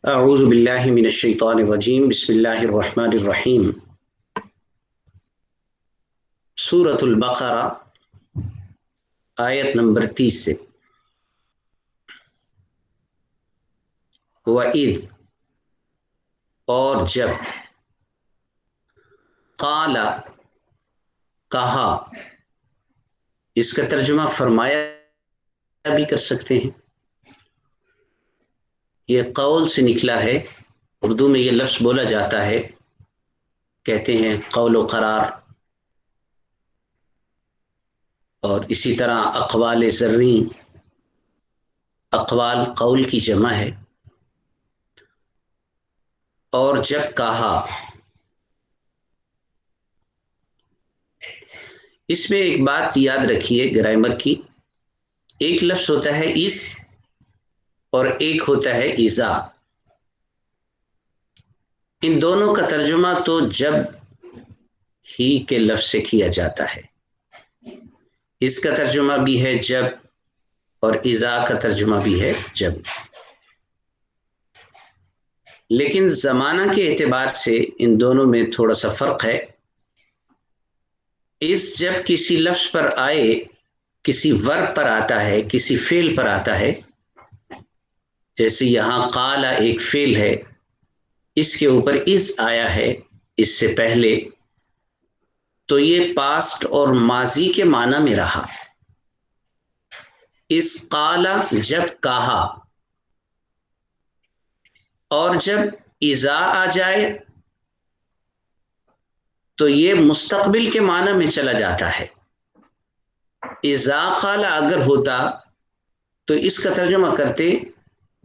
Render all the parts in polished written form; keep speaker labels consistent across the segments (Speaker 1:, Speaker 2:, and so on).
Speaker 1: اعوذ باللہ من الشیطان الرجیم بسم اللہ الرحمن الرحیم سورۃ البقرہ آیت نمبر 30 سے وَإِذْ اور جب قال کہا، اس کا ترجمہ فرمایا بھی کر سکتے ہیں۔ یہ قول سے نکلا ہے، اردو میں یہ لفظ بولا جاتا ہے، کہتے ہیں قول و قرار، اور اسی طرح اقوال زرعی، اقوال قول کی جمع ہے۔ اور جب کہا، اس میں ایک بات یاد رکھیے گرامر کی، ایک لفظ ہوتا ہے اس اور ایک ہوتا ہے اذا۔ ان دونوں کا ترجمہ تو جب ہی کے لفظ سے کیا جاتا ہے۔ اس کا ترجمہ بھی ہے جب، اور اذا کا ترجمہ بھی ہے جب، لیکن زمانہ کے اعتبار سے ان دونوں میں تھوڑا سا فرق ہے۔ اس جب کسی لفظ پر آئے، کسی ورب پر آتا ہے، کسی فعل پر آتا ہے، جیسے یہاں قال ایک فعل ہے، اس کے اوپر اس آیا ہے اس سے پہلے، تو یہ پاسٹ اور ماضی کے معنی میں رہا۔ اس قال جب کہا، اور جب اذا آ جائے تو یہ مستقبل کے معنی میں چلا جاتا ہے۔ اذا قال اگر ہوتا تو اس کا ترجمہ کرتے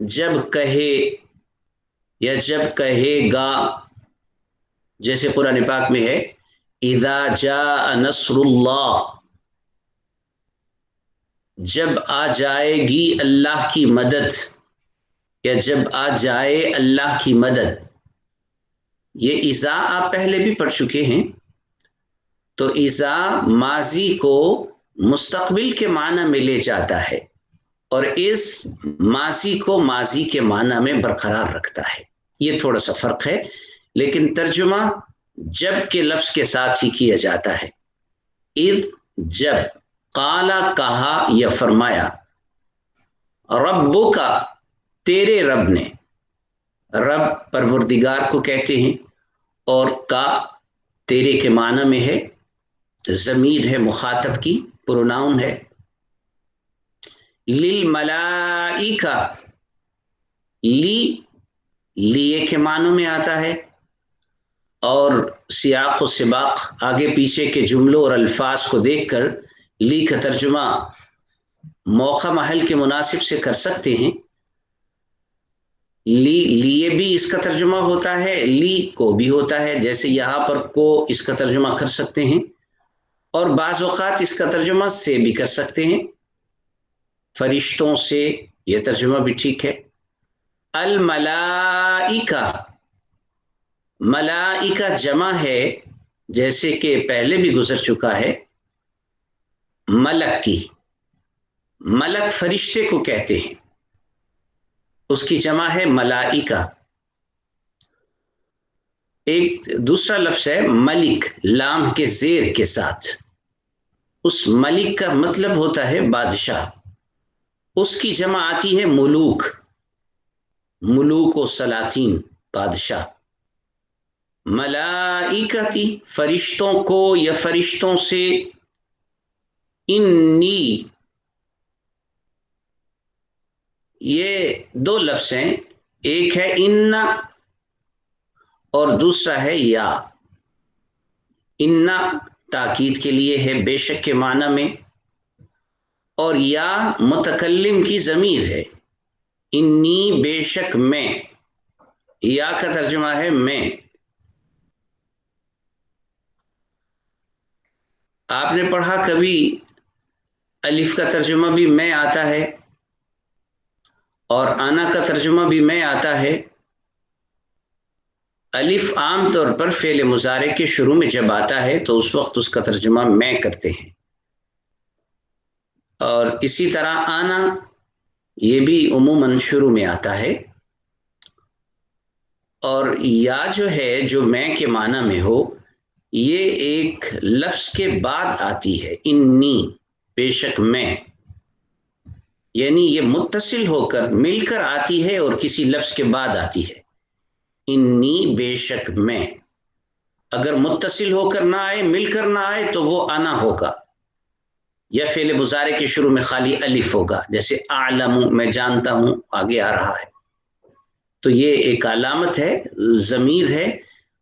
Speaker 1: جب کہے یا جب کہے گا، جیسے قرآن پاک میں ہے اذا جاء نصر اللہ، جب آ جائے گی اللہ کی مدد، یا جب آ جائے اللہ کی مدد۔ یہ اذا آپ پہلے بھی پڑھ چکے ہیں، تو اذا ماضی کو مستقبل کے معنی میں لے جاتا ہے، اور اس ماضی کو ماضی کے معنی میں برقرار رکھتا ہے۔ یہ تھوڑا سا فرق ہے، لیکن ترجمہ جب کے لفظ کے ساتھ ہی کیا جاتا ہے۔ اذ جب، قال کہا یا فرمایا، ربک تیرے رب نے، رب پروردگار کو کہتے ہیں، اور کا تیرے کے معنی میں ہے، ضمیر ہے مخاطب کی، پروناؤن ہے۔ للملائکہ، لیے کے معنی میں آتا ہے، اور سیاق و سباق آگے پیچھے کے جملوں اور الفاظ کو دیکھ کر لی کا ترجمہ موقع محل کے مناسب سے کر سکتے ہیں۔ لیے بھی اس کا ترجمہ ہوتا ہے، لی کو بھی ہوتا ہے، جیسے یہاں پر کو اس کا ترجمہ کر سکتے ہیں، اور بعض اوقات اس کا ترجمہ سے بھی کر سکتے ہیں، فرشتوں سے، یہ ترجمہ بھی ٹھیک ہے۔ الملائکہ، ملائکہ جمع ہے، جیسے کہ پہلے بھی گزر چکا ہے، ملک کی۔ ملک فرشتے کو کہتے ہیں، اس کی جمع ہے ملائکہ۔ ایک دوسرا لفظ ہے ملک، لام کے زیر کے ساتھ۔ اس ملک کا مطلب ہوتا ہے بادشاہ، اس کی جمع آتی ہے ملوک، ملوک و سلاطین، بادشاہ۔ ملائکتی، فرشتوں کو یا فرشتوں سے، انی، یہ دو لفظ ہیں، ایک ہے ان اور دوسرا ہے یا۔ ان تاکید کے لیے ہے، بے شک کے معنی میں، اور یا متکلم کی ضمیر ہے، انی بے شک میں، یا کا ترجمہ ہے میں۔ آپ نے پڑھا کبھی الف کا ترجمہ بھی میں آتا ہے، اور آنا کا ترجمہ بھی میں آتا ہے۔ الف عام طور پر فعل مضارع کے شروع میں جب آتا ہے تو اس وقت اس کا ترجمہ میں کرتے ہیں، اور اسی طرح آنا، یہ بھی عموماً شروع میں آتا ہے۔ اور یا جو ہے جو میں کے معنی میں ہو یہ ایک لفظ کے بعد آتی ہے، انی بے شک میں، یعنی یہ متصل ہو کر مل کر آتی ہے اور کسی لفظ کے بعد آتی ہے. انی بے شک میں، اگر متصل ہو کر نہ آئے مل کر نہ آئے تو وہ آنا ہوگا، یا فعل مضارع کے شروع میں خالی الف ہوگا، جیسے اعلم میں جانتا ہوں آگے آ رہا ہے. تو یہ ایک علامت ہے، ضمیر ہے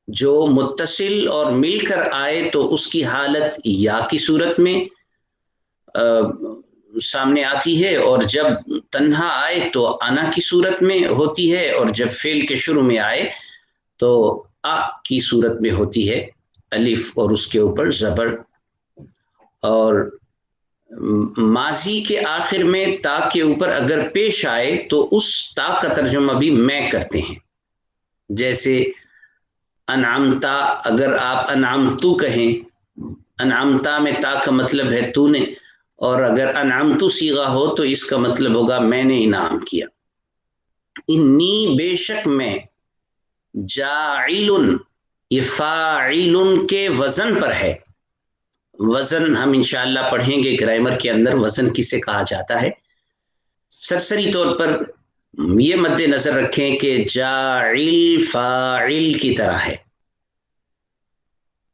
Speaker 1: جو متصل اور مل کر آئے تو اس کی حالت یا کی صورت میں سامنے آتی ہے، اور جب تنہا آئے تو انا کی صورت میں ہوتی ہے، اور جب فعل کے شروع میں آئے تو کی صورت میں ہوتی ہے، الف اور اس کے اوپر زبر. اور ماضی کے آخر میں تا کے اوپر اگر پیش آئے تو اس تا کا ترجمہ بھی میں کرتے ہیں، جیسے انعمتا، اگر آپ انعمتو کہیں، انعمتا میں تا کا مطلب ہے تو نے، اور اگر انعمتو صیغہ ہو تو اس کا مطلب ہوگا میں نے انعام کیا. انی بے شک میں، جاعل یہ فاعل کے وزن پر ہے. وزن ہم انشاءاللہ پڑھیں گے گرامر کے اندر وزن کسے کہا جاتا ہے. سرسری طور پر یہ مد نظر رکھیں کہ جاعل فاعل کی طرح ہے،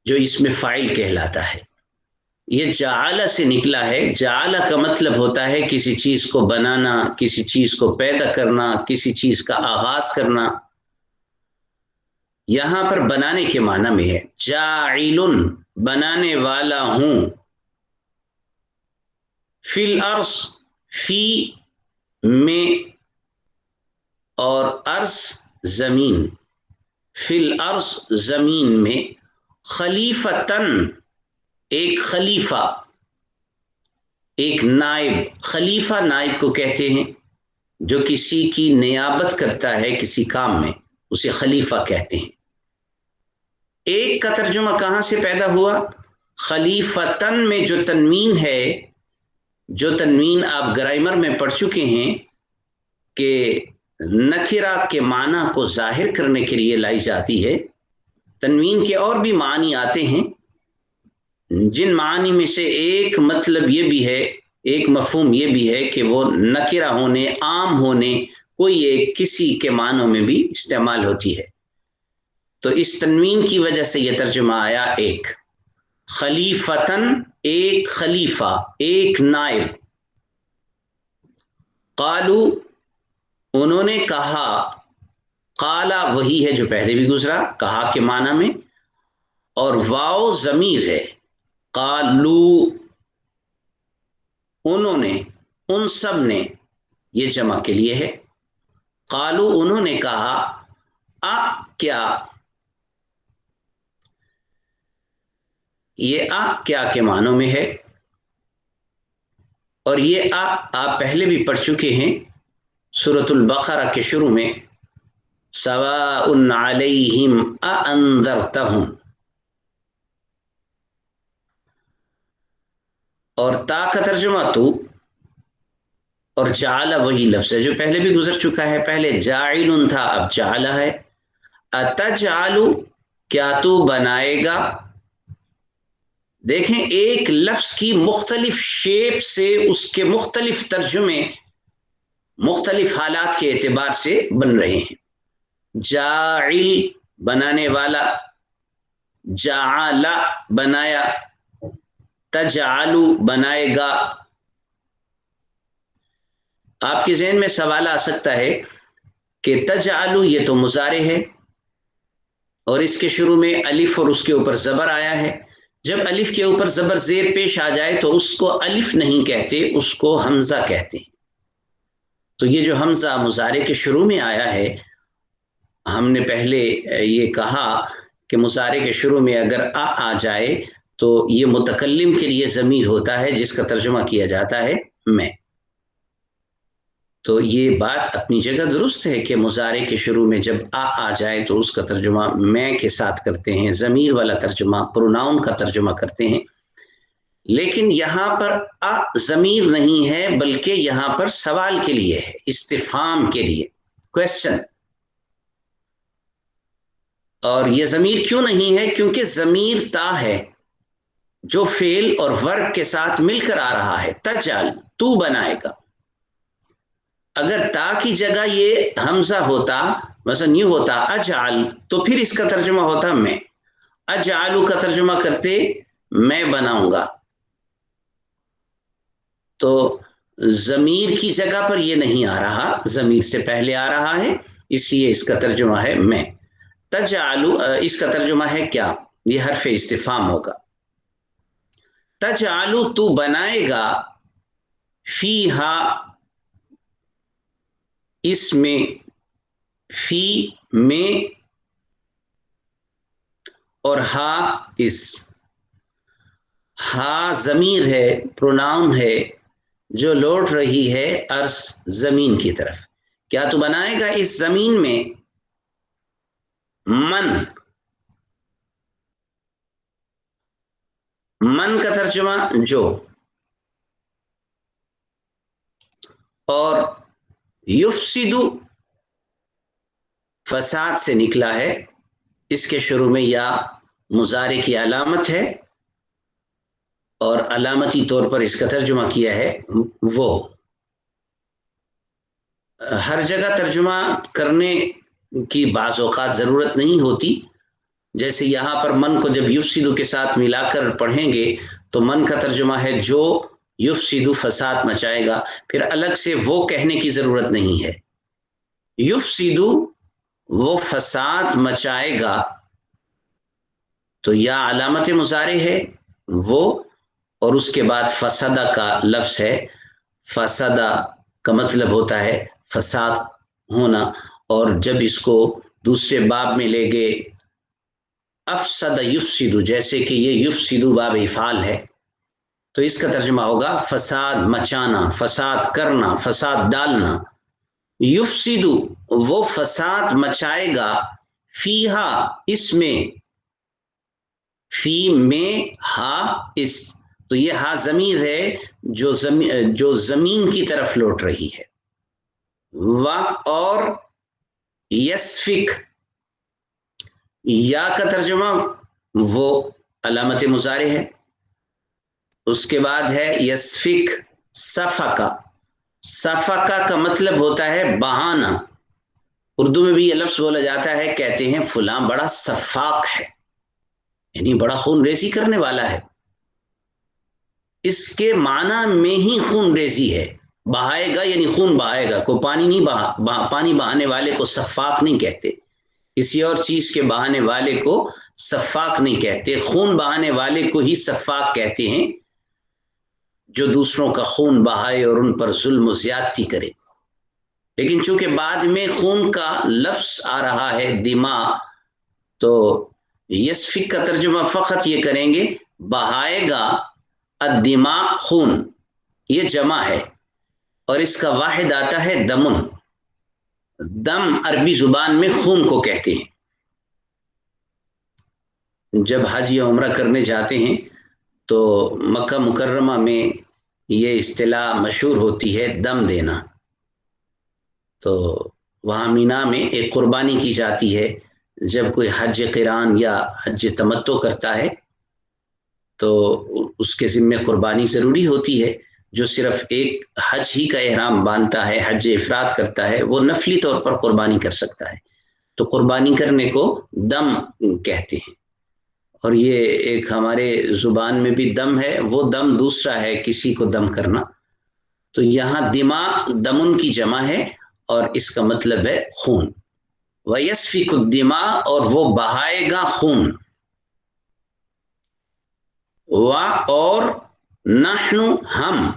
Speaker 1: جو اس میں فاعل کہلاتا ہے. یہ جعل سے نکلا ہے. جعل کا مطلب ہوتا ہے کسی چیز کو بنانا، کسی چیز کو پیدا کرنا، کسی چیز کا آغاز کرنا. یہاں پر بنانے کے معنی میں ہے. جاعل بنانے والا ہوں، فی الارض فی میں اور ارض زمین، فی الارض زمین میں، خلیفتن ایک خلیفہ، ایک نائب. خلیفہ نائب کو کہتے ہیں جو کسی کی نیابت کرتا ہے کسی کام میں، اسے خلیفہ کہتے ہیں. ایک کا ترجمہ کہاں سے پیدا ہوا؟ خلیفتن میں جو تنوین ہے، جو تنوین آپ گرامر میں پڑھ چکے ہیں کہ نکرہ کے معنی کو ظاہر کرنے کے لیے لائی جاتی ہے. تنوین کے اور بھی معنی آتے ہیں، جن معنی میں سے ایک مطلب یہ بھی ہے، ایک مفہوم یہ بھی ہے کہ وہ نکرہ ہونے، عام ہونے، کوئی ایک کسی کے معنوں میں بھی استعمال ہوتی ہے. تو اس تنوین کی وجہ سے یہ ترجمہ آیا ایک. خلیفتن ایک خلیفہ، ایک نائب. قالو انہوں نے کہا، قالا وہی ہے جو پہلے بھی گزرا کہا کے معنی میں، اور واو ضمیر ہے. قالو انہوں نے، ان سب نے، یہ جمع کے لیے ہے. قالو انہوں نے کہا، کیا، یہ کیا کے معنوں میں ہے. اور یہ آپ پہلے بھی پڑھ چکے ہیں سورۃ البقرہ کے شروع میں، سواء علیہم اانذرتہم، اور تا کا ترجمہ تو، اور جعل وہی لفظ ہے جو پہلے بھی گزر چکا ہے. پہلے جاعل تھا، اب جعل ہے. اتجعل کیا تو بنائے گا. دیکھیں ایک لفظ کی مختلف شیپ سے اس کے مختلف ترجمے مختلف حالات کے اعتبار سے بن رہے ہیں. جاعل بنانے والا، جعل بنایا، تجعل بنائے گا. آپ کے ذہن میں سوال آ سکتا ہے کہ تجعل یہ تو مضارع ہے اور اس کے شروع میں الف اور اس کے اوپر زبر آیا ہے. جب الف کے اوپر زبر زیر پیش آ جائے تو اس کو الف نہیں کہتے، اس کو حمزہ کہتے ہیں. تو یہ جو حمزہ مضارع کے شروع میں آیا ہے، ہم نے پہلے یہ کہا کہ مضارع کے شروع میں اگر آ جائے تو یہ متکلم کے لیے ضمیر ہوتا ہے جس کا ترجمہ کیا جاتا ہے میں. تو یہ بات اپنی جگہ درست ہے کہ مضارع کے شروع میں جب آ جائے تو اس کا ترجمہ میں کے ساتھ کرتے ہیں، ضمیر والا ترجمہ، پروناؤن کا ترجمہ کرتے ہیں. لیکن یہاں پر ضمیر نہیں ہے بلکہ یہاں پر سوال کے لیے ہے، استفہام کے لیے، کویسچن. اور یہ ضمیر کیوں نہیں ہے؟ کیونکہ ضمیر تا ہے جو فعل اور ورب کے ساتھ مل کر آ رہا ہے. تجعل تو بنائے گا. اگر تا کی جگہ یہ حمزہ ہوتا، مثلا یوں ہوتا اجعل، تو پھر اس کا ترجمہ ہوتا میں. اجعلو کا ترجمہ کرتے میں بناؤں گا. تو ضمیر کی جگہ پر یہ نہیں آ رہا، ضمیر سے پہلے آ رہا ہے، اس لیے اس کا ترجمہ ہے میں. تجعلو اس کا ترجمہ ہے کیا؟ یہ حرف استفہام ہوگا. تجعلو تو بنائے گا، فیہا اس میں، فی میں، اور ہا اس. ہا ضمیر ہے، پروناؤن ہے، جو لوٹ رہی ہے ارض زمین کی طرف. کیا تو بنائے گا اس زمین میں من. من کا ترجمہ جو. اور یفسدو فساد سے نکلا ہے، اس کے شروع میں یا مضارع کی علامت ہے، اور علامتی طور پر اس کا ترجمہ کیا ہے وہ. ہر جگہ ترجمہ کرنے کی بعض اوقات ضرورت نہیں ہوتی. جیسے یہاں پر من کو جب یفسدو کے ساتھ ملا کر پڑھیں گے تو من کا ترجمہ ہے جو یفسدو فساد مچائے گا، پھر الگ سے وہ کہنے کی ضرورت نہیں ہے. یفسدو وہ فساد مچائے گا، تو یا علامت مضارع ہے وہ، اور اس کے بعد فسدہ کا لفظ ہے. فسدہ کا مطلب ہوتا ہے فساد ہونا، اور جب اس کو دوسرے باب میں لے گئے افسد یفسدو، جیسے کہ یہ یفسدو باب افعال ہے، تو اس کا ترجمہ ہوگا فساد مچانا، فساد کرنا، فساد ڈالنا. یفسدو وہ فساد مچائے گا، فیہا اس میں، فی میں، ہا اس. تو یہ ہا ضمیر ہے جو زمین کی طرف لوٹ رہی ہے. و اور یسفک، یا کا ترجمہ وہ علامت مضارع ہے. اس کے بعد ہے یسفک صفقہ. صفقہ کا مطلب ہوتا ہے بہانا. اردو میں بھی یہ لفظ بولا جاتا ہے، کہتے ہیں فلاں بڑا صفاق ہے، یعنی بڑا خون ریزی کرنے والا ہے. اس کے معنی میں ہی خون ریزی ہے. بہائے گا یعنی خون بہائے گا. کوئی پانی نہیں پانی بہانے والے کو صفاق نہیں کہتے، کسی اور چیز کے بہانے والے کو صفاق نہیں کہتے. خون بہانے والے کو ہی صفاق کہتے ہیں، جو دوسروں کا خون بہائے اور ان پر ظلم و زیادتی کرے. لیکن چونکہ بعد میں خون کا لفظ آ رہا ہے دماء، تو یسفک کا ترجمہ فقط یہ کریں گے بہائے گا. الدماء خون، یہ جمع ہے، اور اس کا واحد آتا ہے دمن. دم عربی زبان میں خون کو کہتے ہیں. جب حج یا عمرہ کرنے جاتے ہیں تو مکہ مکرمہ میں یہ اصطلاح مشہور ہوتی ہے، دم دینا. تو وہاں مینا میں ایک قربانی کی جاتی ہے. جب کوئی حج قران یا حج تمتع کرتا ہے تو اس کے ذمے قربانی ضروری ہوتی ہے. جو صرف ایک حج ہی کا احرام باندھتا ہے، حج افراد کرتا ہے، وہ نفلی طور پر قربانی کر سکتا ہے. تو قربانی کرنے کو دم کہتے ہیں. اور یہ ایک ہمارے زبان میں بھی دم ہے، وہ دم دوسرا ہے کسی کو دم کرنا. تو یہاں دماء دمن کی جمع ہے، اور اس کا مطلب ہے خون. وَيَسْفِكُ الدِّمَاء اور وہ بہائے گا خون. اور نحن ہم.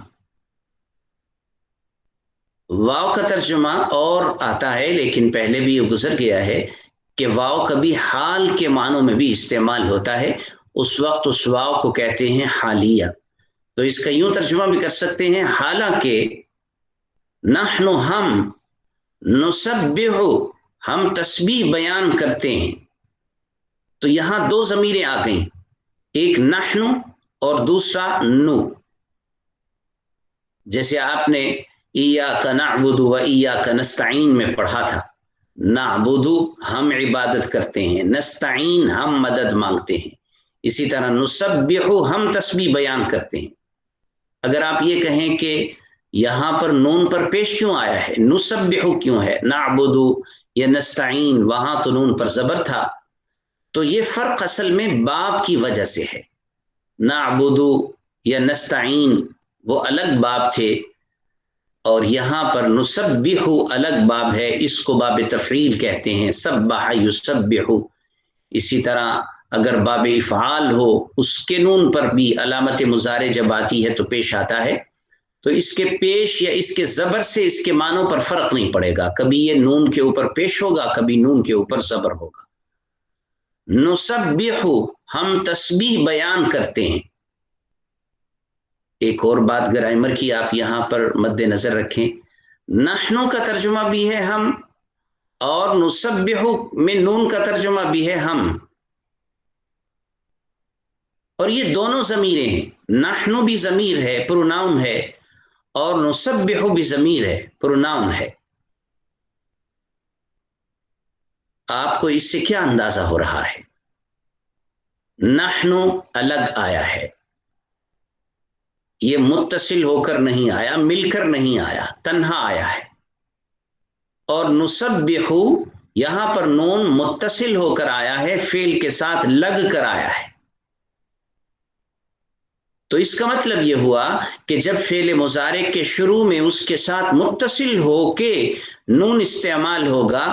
Speaker 1: واو کا ترجمہ اور آتا ہے، لیکن پہلے بھی یہ گزر گیا ہے کہ واو کبھی حال کے معنوں میں بھی استعمال ہوتا ہے. اس وقت اس واو کو کہتے ہیں حالیہ. تو اس کا یوں ترجمہ بھی کر سکتے ہیں حالانکہ نحن ہم، نسبح ہم تسبیح بیان کرتے ہیں. تو یہاں دو ضمیریں آ گئیں، ایک نحن اور دوسرا نو. جیسے آپ نے ایاک نعبد و ایاک نستعین میں پڑھا تھا، نعبدو ہم عبادت کرتے ہیں، نستعین ہم مدد مانگتے ہیں، اسی طرح نسبحو ہم تسبیح بیان کرتے ہیں۔ اگر آپ یہ کہیں کہ یہاں پر نون پر پیش کیوں آیا ہے، نسبحو کیوں ہے، نعبدو یا نستعین وہاں تو نون پر زبر تھا، تو یہ فرق اصل میں باب کی وجہ سے ہے۔ نعبدو یا نستعین وہ الگ باب تھے، اور یہاں پر نسبحو الگ باب ہے، اس کو باب تفعیل کہتے ہیں، سبح یسبحو۔ اسی طرح اگر باب افعال ہو، اس کے نون پر بھی علامت مضارع جب آتی ہے تو پیش آتا ہے، تو اس کے پیش یا اس کے زبر سے اس کے معنوں پر فرق نہیں پڑے گا، کبھی یہ نون کے اوپر پیش ہوگا، کبھی نون کے اوپر زبر ہوگا۔ نسبحو ہم تسبیح بیان کرتے ہیں۔ ایک اور بات گرامر کی آپ یہاں پر مد نظر رکھیں، نحنو کا ترجمہ بھی ہے ہم، اور نسبحو میں نون کا ترجمہ بھی ہے ہم، اور یہ دونوں ضمیریں ہیں، نحنو بھی ضمیر ہے، پروناؤن ہے، اور نسبحو بھی ضمیر ہے، پروناؤن ہے۔ آپ کو اس سے کیا اندازہ ہو رہا ہے؟ نحنو الگ آیا ہے، یہ متصل ہو کر نہیں آیا، مل کر نہیں آیا، تنہا آیا ہے، اور نسبحو یہاں پر نون متصل ہو کر آیا ہے، فعل کے ساتھ لگ کر آیا ہے۔ تو اس کا مطلب یہ ہوا کہ جب فعل مضارع کے شروع میں اس کے ساتھ متصل ہو کے نون استعمال ہوگا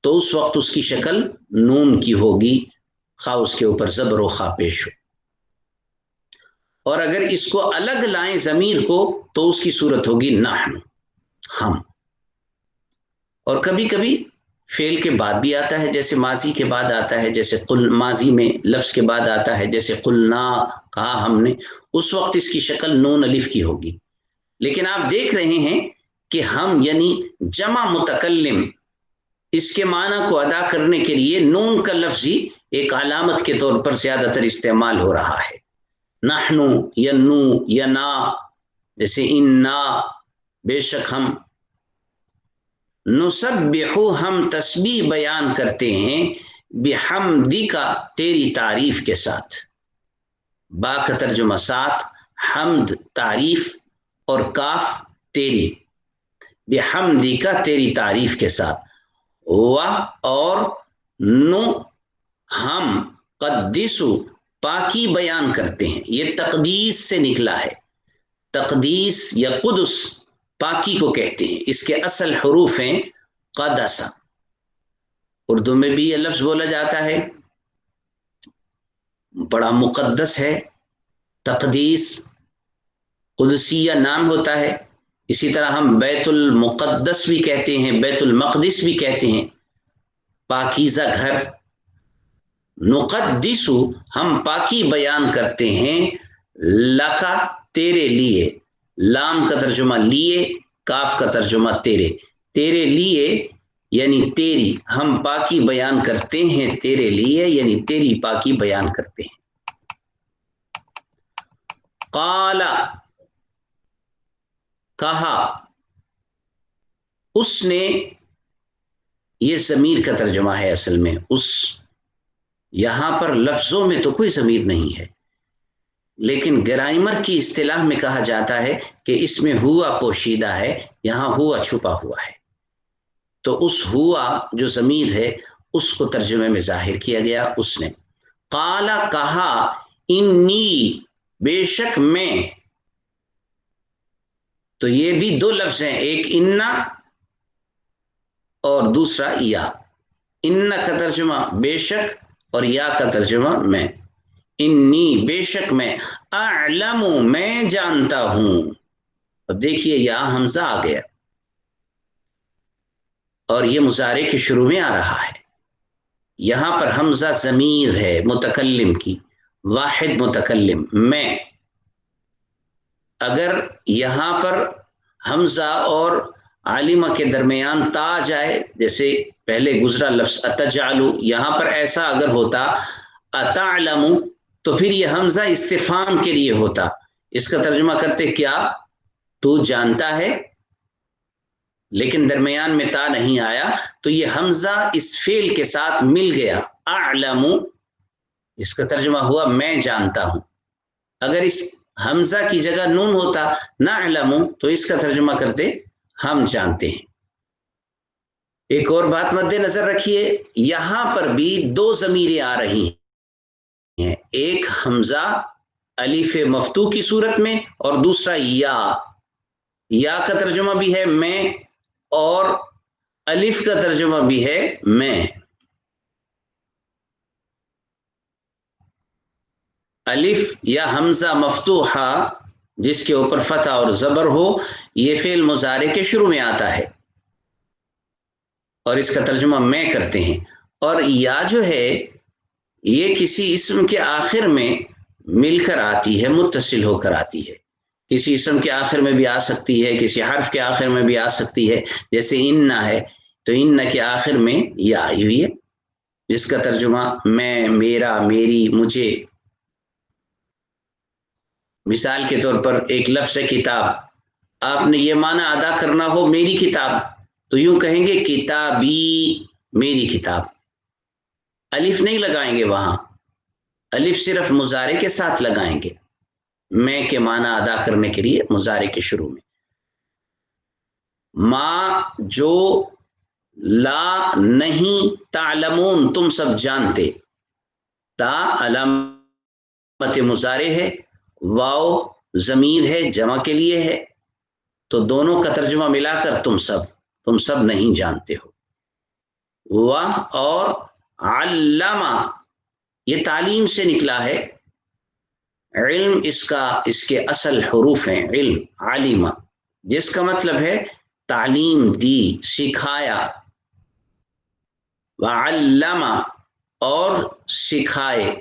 Speaker 1: تو اس وقت اس کی شکل نون کی ہوگی، خواہ اس کے اوپر زبر و خا پیش ہو، اور اگر اس کو الگ لائیں ضمیر کو تو اس کی صورت ہوگی نحن، ہم۔ اور کبھی کبھی فعل کے بعد بھی آتا ہے، جیسے ماضی کے بعد آتا ہے، جیسے قل، ماضی میں لفظ کے بعد آتا ہے، جیسے قلنا کہا ہم نے، اس وقت اس کی شکل نون الف کی ہوگی۔ لیکن آپ دیکھ رہے ہیں کہ ہم یعنی جمع متکلم، اس کے معنی کو ادا کرنے کے لیے نون کا لفظ ہی ایک علامت کے طور پر زیادہ تر استعمال ہو رہا ہے۔ نحنو یا نو یا نا، جیسے انا بے شک ہم، نسبحو ہم تسبیح بیان کرتے ہیں، بحمدی کا تیری تعریف کے ساتھ، با کا ترجمہ ساتھ، حمد تعریف، اور کاف تیری، بحمدی کا تیری تعریف کے ساتھ، و اور نو ہم قدسو پاکی بیان کرتے ہیں، یہ تقدیس سے نکلا ہے، تقدیس یا قدس پاکی کو کہتے ہیں، اس کے اصل حروف ہیں قدس، اردو میں بھی یہ لفظ بولا جاتا ہے، بڑا مقدس ہے، تقدیس قدسیہ نام ہوتا ہے۔ اسی طرح ہم بیت المقدس بھی کہتے ہیں، بیت المقدس بھی کہتے ہیں، پاکیزہ گھر۔ نقدسو ہم پاکی بیان کرتے ہیں، لکا تیرے لیے، لام کا ترجمہ لیے، کاف کا ترجمہ تیرے، تیرے لیے یعنی تیری، ہم پاکی بیان کرتے ہیں تیرے لیے یعنی تیری پاکی بیان کرتے ہیں۔ قال کہا، اس نے، یہ ضمیر کا ترجمہ ہے اصل میں، اس، یہاں پر لفظوں میں تو کوئی ضمیر نہیں ہے، لیکن گرامر کی اصطلاح میں کہا جاتا ہے کہ اس میں ہوا پوشیدہ ہے، یہاں ہوا چھپا ہوا ہے، تو اس ہوا جو ضمیر ہے اس کو ترجمے میں ظاہر کیا گیا، اس نے۔ قال کہا، انی بے شک میں، تو یہ بھی دو لفظ ہیں، ایک انا اور دوسرا یا۔ ان کا ترجمہ بے شک اور یا کا ترجمہ میں، انی بے شک میں، اعلم میں جانتا ہوں، اب دیکھیے یا حمزہ آ گیا اور یہ مضارع کے شروع میں آ رہا ہے، یہاں پر حمزہ ضمیر ہے متکلم کی، واحد متکلم میں، اگر یہاں پر حمزہ اور عالمہ کے درمیان تا جائے، جیسے پہلے گزرا لفظ اتجعلو، یہاں پر ایسا اگر ہوتا اتعلم، تو پھر یہ حمزہ استفہام کے لیے ہوتا، اس کا ترجمہ کرتے کیا تو جانتا ہے، لیکن درمیان میں تا نہیں آیا تو یہ حمزہ اس فعل کے ساتھ مل گیا. اعلم، اس کا ترجمہ ہوا میں جانتا ہوں. اگر اس حمزہ کی جگہ نون ہوتا نعلم تو اس کا ترجمہ کرتے ہم جانتے ہیں. ایک اور بات مد نظر رکھیے، یہاں پر بھی دو ضمیریں آ رہی ہیں، ایک حمزہ الف مفتوح کی صورت میں اور دوسرا یا کا ترجمہ بھی ہے میں اور الف کا ترجمہ بھی ہے میں. الف یا حمزہ مفتوحہ جس کے اوپر فتح اور زبر ہو، یہ فعل مضارع کے شروع میں آتا ہے اور اس کا ترجمہ میں کرتے ہیں. اور یا جو ہے یہ کسی اسم کے آخر میں مل کر آتی ہے، متصل ہو کر آتی ہے. کسی اسم کے آخر میں بھی آ سکتی ہے، کسی حرف کے آخر میں بھی آ سکتی ہے. جیسے ان ہے تو ان کے آخر میں یا آئی ہوئی ہے جس کا ترجمہ میں، میرا، میری، مجھے. مثال کے طور پر ایک لفظ ہے کتاب، آپ نے یہ معنی ادا کرنا ہو میری کتاب تو یوں کہیں گے کتابی، میری کتاب. الف نہیں لگائیں گے وہاں، الف صرف مضارع کے ساتھ لگائیں گے میں کے معنی ادا کرنے کے لیے مضارع کے شروع میں. ما جو، لا نہیں، تعلمون تم سب جانتے. تا علامت مضارع ہے، واو ضمیر ہے جمع کے لیے ہے، تو دونوں کا ترجمہ ملا کر تم سب نہیں جانتے ہو. واہ اور علامہ یہ تعلیم سے نکلا ہے. علم اس کے اصل حروف ہیں، علم عالمہ جس کا مطلب ہے تعلیم دی، سکھایا. وعلمہ اور سکھائے.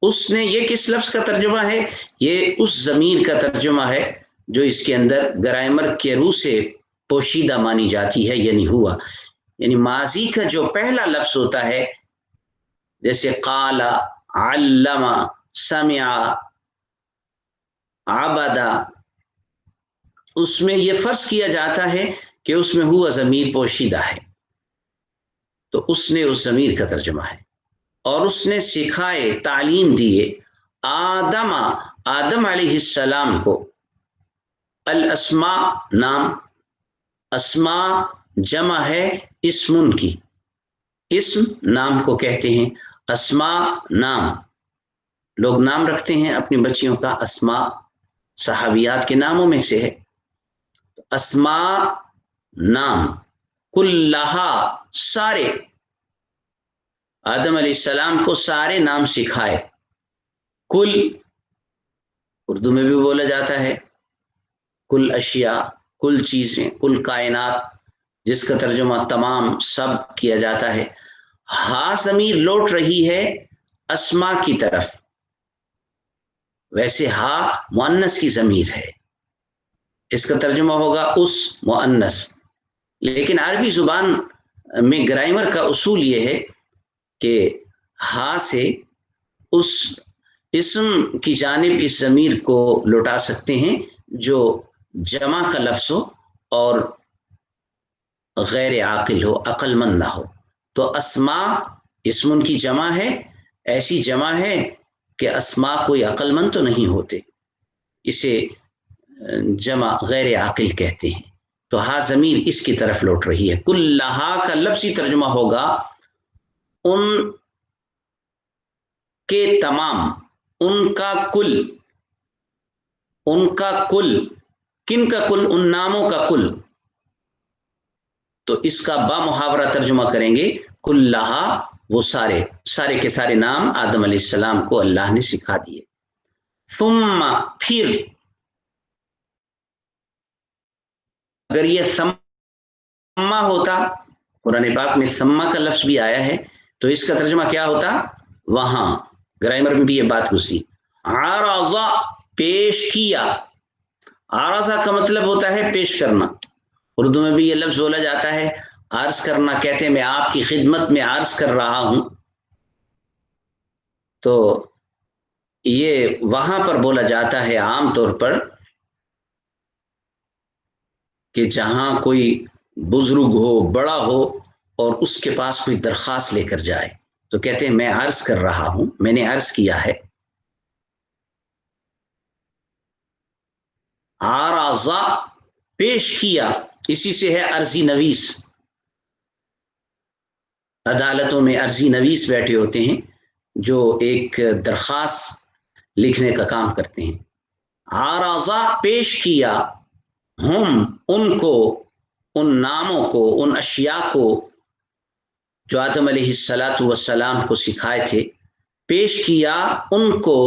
Speaker 1: اس نے، یہ کس لفظ کا ترجمہ ہے؟ یہ اس ضمیر کا ترجمہ ہے جو اس کے اندر گرامر کے روح سے پوشیدہ مانی جاتی ہے، یعنی ہوا. یعنی ماضی کا جو پہلا لفظ ہوتا ہے جیسے قال، علم، سمع، عبدا، اس میں یہ فرض کیا جاتا ہے کہ اس میں ہوا ضمیر پوشیدہ ہے تو اس نے اس ضمیر کا ترجمہ ہے. اور اس نے سکھائے، تعلیم دیے، آدم علیہ السلام کو. الاسماء نام، اسماء جمع ہے اسم کی، اسم نام کو کہتے ہیں. اسماء نام، لوگ نام رکھتے ہیں اپنی بچیوں کا، اسماء صحابیات کے ناموں میں سے ہے. اسماء نام، کلہا سارے، آدم علیہ السلام کو سارے نام سکھائے. کل اردو میں بھی بولا جاتا ہے، کل اشیاء، کل چیزیں، کل کائنات جس کا ترجمہ تمام، سب کیا جاتا ہے. ہا ضمیر لوٹ رہی ہے اسماء کی طرف، ویسے ہا مؤنث کی ضمیر ہے، اس کا ترجمہ ہوگا اس مؤنث. لیکن عربی زبان میں گرامر کا اصول یہ ہے کہ ہا سے اس اسم کی جانب اس ضمیر کو لوٹا سکتے ہیں جو جمع کا لفظ ہو اور غیر عاقل ہو، عقل مند نہ ہو. تو اسماء اسم کی جمع ہے، ایسی جمع ہے کہ اسماء کوئی عقل مند تو نہیں ہوتے، اسے جمع غیر عاقل کہتے ہیں. تو ہا ضمیر اس کی طرف لوٹ رہی ہے. کلہا کا لفظی ترجمہ ہوگا ان کے تمام، ان کا کل، ان کا کل، کن کا کل؟ ان ناموں کا کل. تو اس کا با محاورہ ترجمہ کریں گے کلہا، وہ سارے کے سارے نام آدم علیہ السلام کو اللہ نے سکھا دیے. ثم پھر، اگر یہ ثم ہوتا، قرآن پاک میں ثم کا لفظ بھی آیا ہے تو اس کا ترجمہ کیا ہوتا؟ وہاں گرامر میں بھی یہ بات گھسی. عرض پیش کیا، عرض کا مطلب ہوتا ہے پیش کرنا. اردو میں بھی یہ لفظ بولا جاتا ہے عرض کرنا، کہتے ہیں میں آپ کی خدمت میں عرض کر رہا ہوں. تو یہ وہاں پر بولا جاتا ہے عام طور پر کہ جہاں کوئی بزرگ ہو، بڑا ہو، اور اس کے پاس کوئی درخواست لے کر جائے تو کہتے ہیں میں عرض کر رہا ہوں، میں نے عرض کیا ہے. عارضہ پیش کیا، اسی سے ہے عرضی نویس. عدالتوں میں عرضی نویس بیٹھے ہوتے ہیں جو ایک درخواست لکھنے کا کام کرتے ہیں. عارضہ پیش کیا، ہم ان کو، ان ناموں کو، ان اشیاء کو جو آدم علیہ الصلاۃ والسلام کو سکھائے تھے، پیش کیا ان کو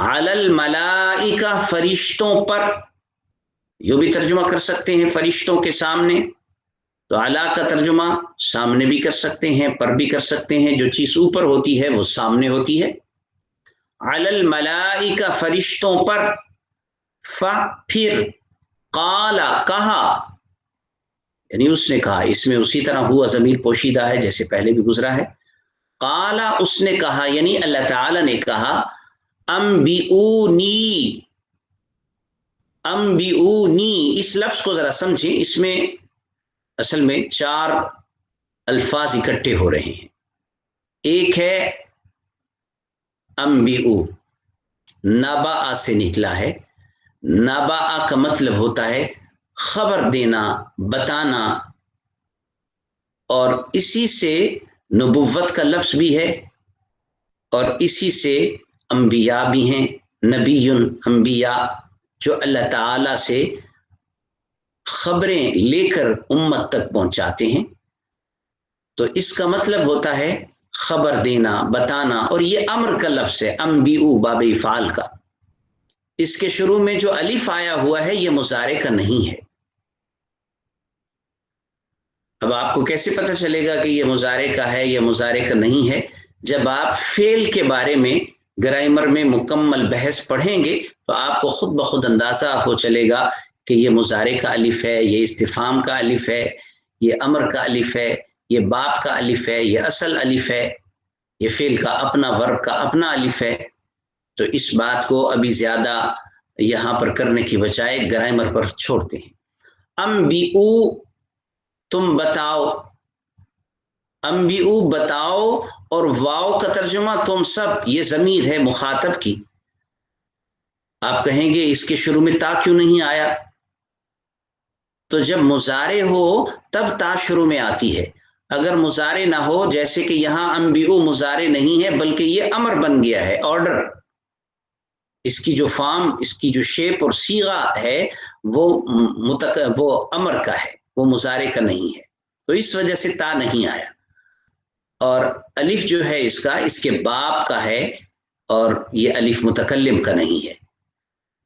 Speaker 1: علی الملائکہ فرشتوں پر. یوں بھی ترجمہ کر سکتے ہیں فرشتوں کے سامنے، تو اعلیٰ کا ترجمہ سامنے بھی کر سکتے ہیں، پر بھی کر سکتے ہیں. جو چیز اوپر ہوتی ہے وہ سامنے ہوتی ہے. علی الملائکہ فرشتوں پر. پھر قال کہا، یعنی اس نے کہا، اس میں اسی طرح ہوا ضمیر پوشیدہ ہے جیسے پہلے بھی گزرا ہے. قال اس نے کہا، یعنی اللہ تعالی نے کہا، انبئونی. انبئونی اس لفظ کو ذرا سمجھیں، اس میں اصل میں 4 الفاظ اکٹھے ہو رہے ہیں. ایک ہے انبئو، نبأ سے نکلا ہے. نبأ کا مطلب ہوتا ہے خبر دینا، بتانا، اور اسی سے نبوت کا لفظ بھی ہے، اور اسی سے انبیاء بھی ہیں. نبی، انبیاء جو اللہ تعالی سے خبریں لے کر امت تک پہنچاتے ہیں. تو اس کا مطلب ہوتا ہے خبر دینا، بتانا، اور یہ امر کا لفظ ہے انبئو باب افعال کا. اس کے شروع میں جو الف آیا ہوا ہے یہ مضارع کا نہیں ہے. اب آپ کو کیسے پتہ چلے گا کہ یہ مضارع کا ہے یا مضارع کا نہیں ہے؟ جب آپ فعل کے بارے میں گرامر میں مکمل بحث پڑھیں گے تو آپ کو خود بخود اندازہ ہو چلے گا کہ یہ مضارع کا الف ہے، یہ استفہام کا الف ہے، یہ امر کا الف ہے، یہ باب کا الف ہے، یہ اصل الف ہے، یہ فعل کا اپنا، ورب کا اپنا الف ہے. تو اس بات کو ابھی زیادہ یہاں پر کرنے کی بجائے گرامر پر چھوڑتے ہیں. انبئو تم بتاؤ، انبئو بتاؤ، اور واو کا ترجمہ تم سب، یہ ضمیر ہے مخاطب کی. آپ کہیں گے اس کے شروع میں تا کیوں نہیں آیا؟ تو جب مضارع ہو تب تا شروع میں آتی ہے. اگر مضارع نہ ہو، جیسے کہ یہاں انبئو مضارع نہیں ہے بلکہ یہ امر بن گیا ہے، آرڈر، اس کی جو فارم، اس کی جو شیپ اور صیغہ ہے وہ امر کا ہے، وہ مضارع کا نہیں ہے. تو اس وجہ سے تا نہیں آیا. اور الف جو ہے اس کا، اس کے باپ کا ہے، اور یہ الف متکلم کا نہیں ہے.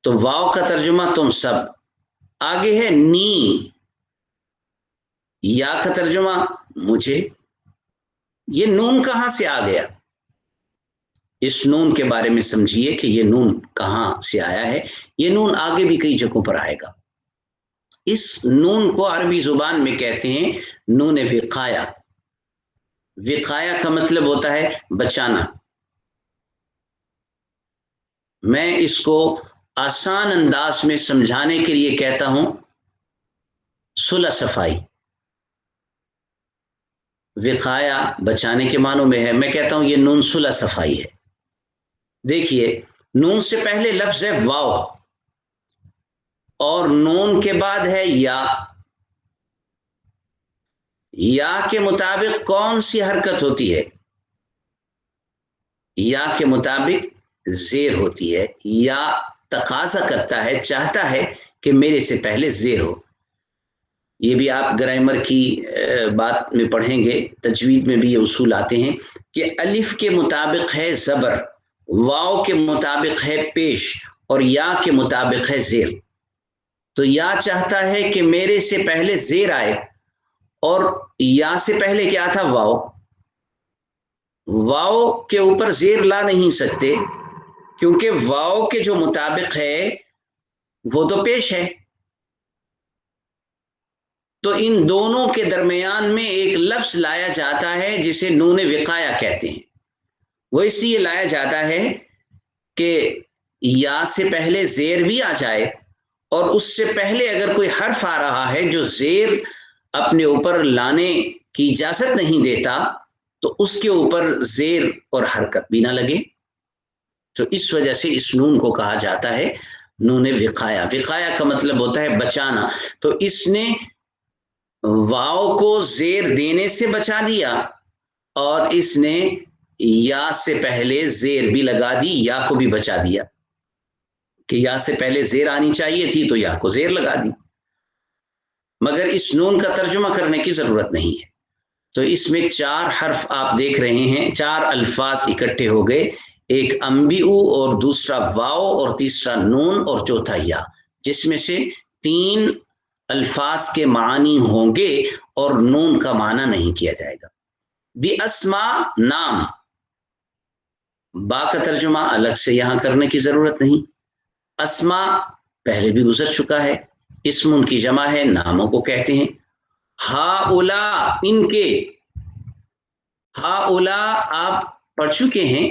Speaker 1: تو واو کا ترجمہ تم سب. آگے ہے نی، یا کا ترجمہ مجھے. یہ نون کہاں سے آ گیا؟ اس نون کے بارے میں سمجھیے کہ یہ نون کہاں سے آیا ہے. یہ نون آگے بھی کئی جگہوں پر آئے گا. اس نون کو عربی زبان میں کہتے ہیں نون وقایہ. وقایہ کا مطلب ہوتا ہے بچانا. میں اس کو آسان انداز میں سمجھانے کے لیے کہتا ہوں صلح صفائی. وقایہ بچانے کے معنوں میں ہے. میں کہتا ہوں یہ نون صلح صفائی ہے. دیکھیے، نون سے پہلے لفظ ہے واو، اور نون کے بعد ہے یا. یا کے مطابق کون سی حرکت ہوتی ہے؟ یا کے مطابق زیر ہوتی ہے. یا تقاضا کرتا ہے، چاہتا ہے کہ میرے سے پہلے زیر ہو. یہ بھی آپ گرامر کی بات میں پڑھیں گے، تجوید میں بھی یہ اصول آتے ہیں کہ الف کے مطابق ہے زبر، واو کے مطابق ہے پیش، اور یا کے مطابق ہے زیر. تو یا چاہتا ہے کہ میرے سے پہلے زیر آئے، اور یا سے پہلے کیا تھا؟ واو. واو کے اوپر زیر لا نہیں سکتے کیونکہ واو کے جو مطابق ہے وہ تو پیش ہے. تو ان دونوں کے درمیان میں ایک لفظ لایا جاتا ہے جسے نون وقایہ کہتے ہیں. وہ اس لیے لایا جاتا ہے کہ یا سے پہلے زیر بھی آ جائے، اور اس سے پہلے اگر کوئی حرف آ رہا ہے جو زیر اپنے اوپر لانے کی اجازت نہیں دیتا تو اس کے اوپر زیر اور حرکت بھی نہ لگے. تو اس وجہ سے اس نون کو کہا جاتا ہے نون وقایا. وقایا کا مطلب ہوتا ہے بچانا. تو اس نے واو کو زیر دینے سے بچا دیا اور اس نے یا سے پہلے زیر بھی لگا دی, یا کو بھی بچا دیا کہ یا سے پہلے زیر آنی چاہیے تھی تو یا کو زیر لگا دی, مگر اس نون کا ترجمہ کرنے کی ضرورت نہیں ہے. تو اس میں 4 حرف آپ دیکھ رہے ہیں, 4 الفاظ اکٹھے ہو گئے, ایک انبیو اور دوسرا واو اور تیسرا نون اور چوتھا یا, جس میں سے 3 الفاظ کے معنی ہوں گے اور نون کا معنی نہیں کیا جائے گا. بی اسما نام, با کا ترجمہ الگ سے یہاں کرنے کی ضرورت نہیں. اسما پہلے بھی گزر چکا ہے, اسم ان کی جمع ہے, ناموں کو کہتے ہیں. ہا اولا ان کے, ہا اولا آپ پڑھ چکے ہیں,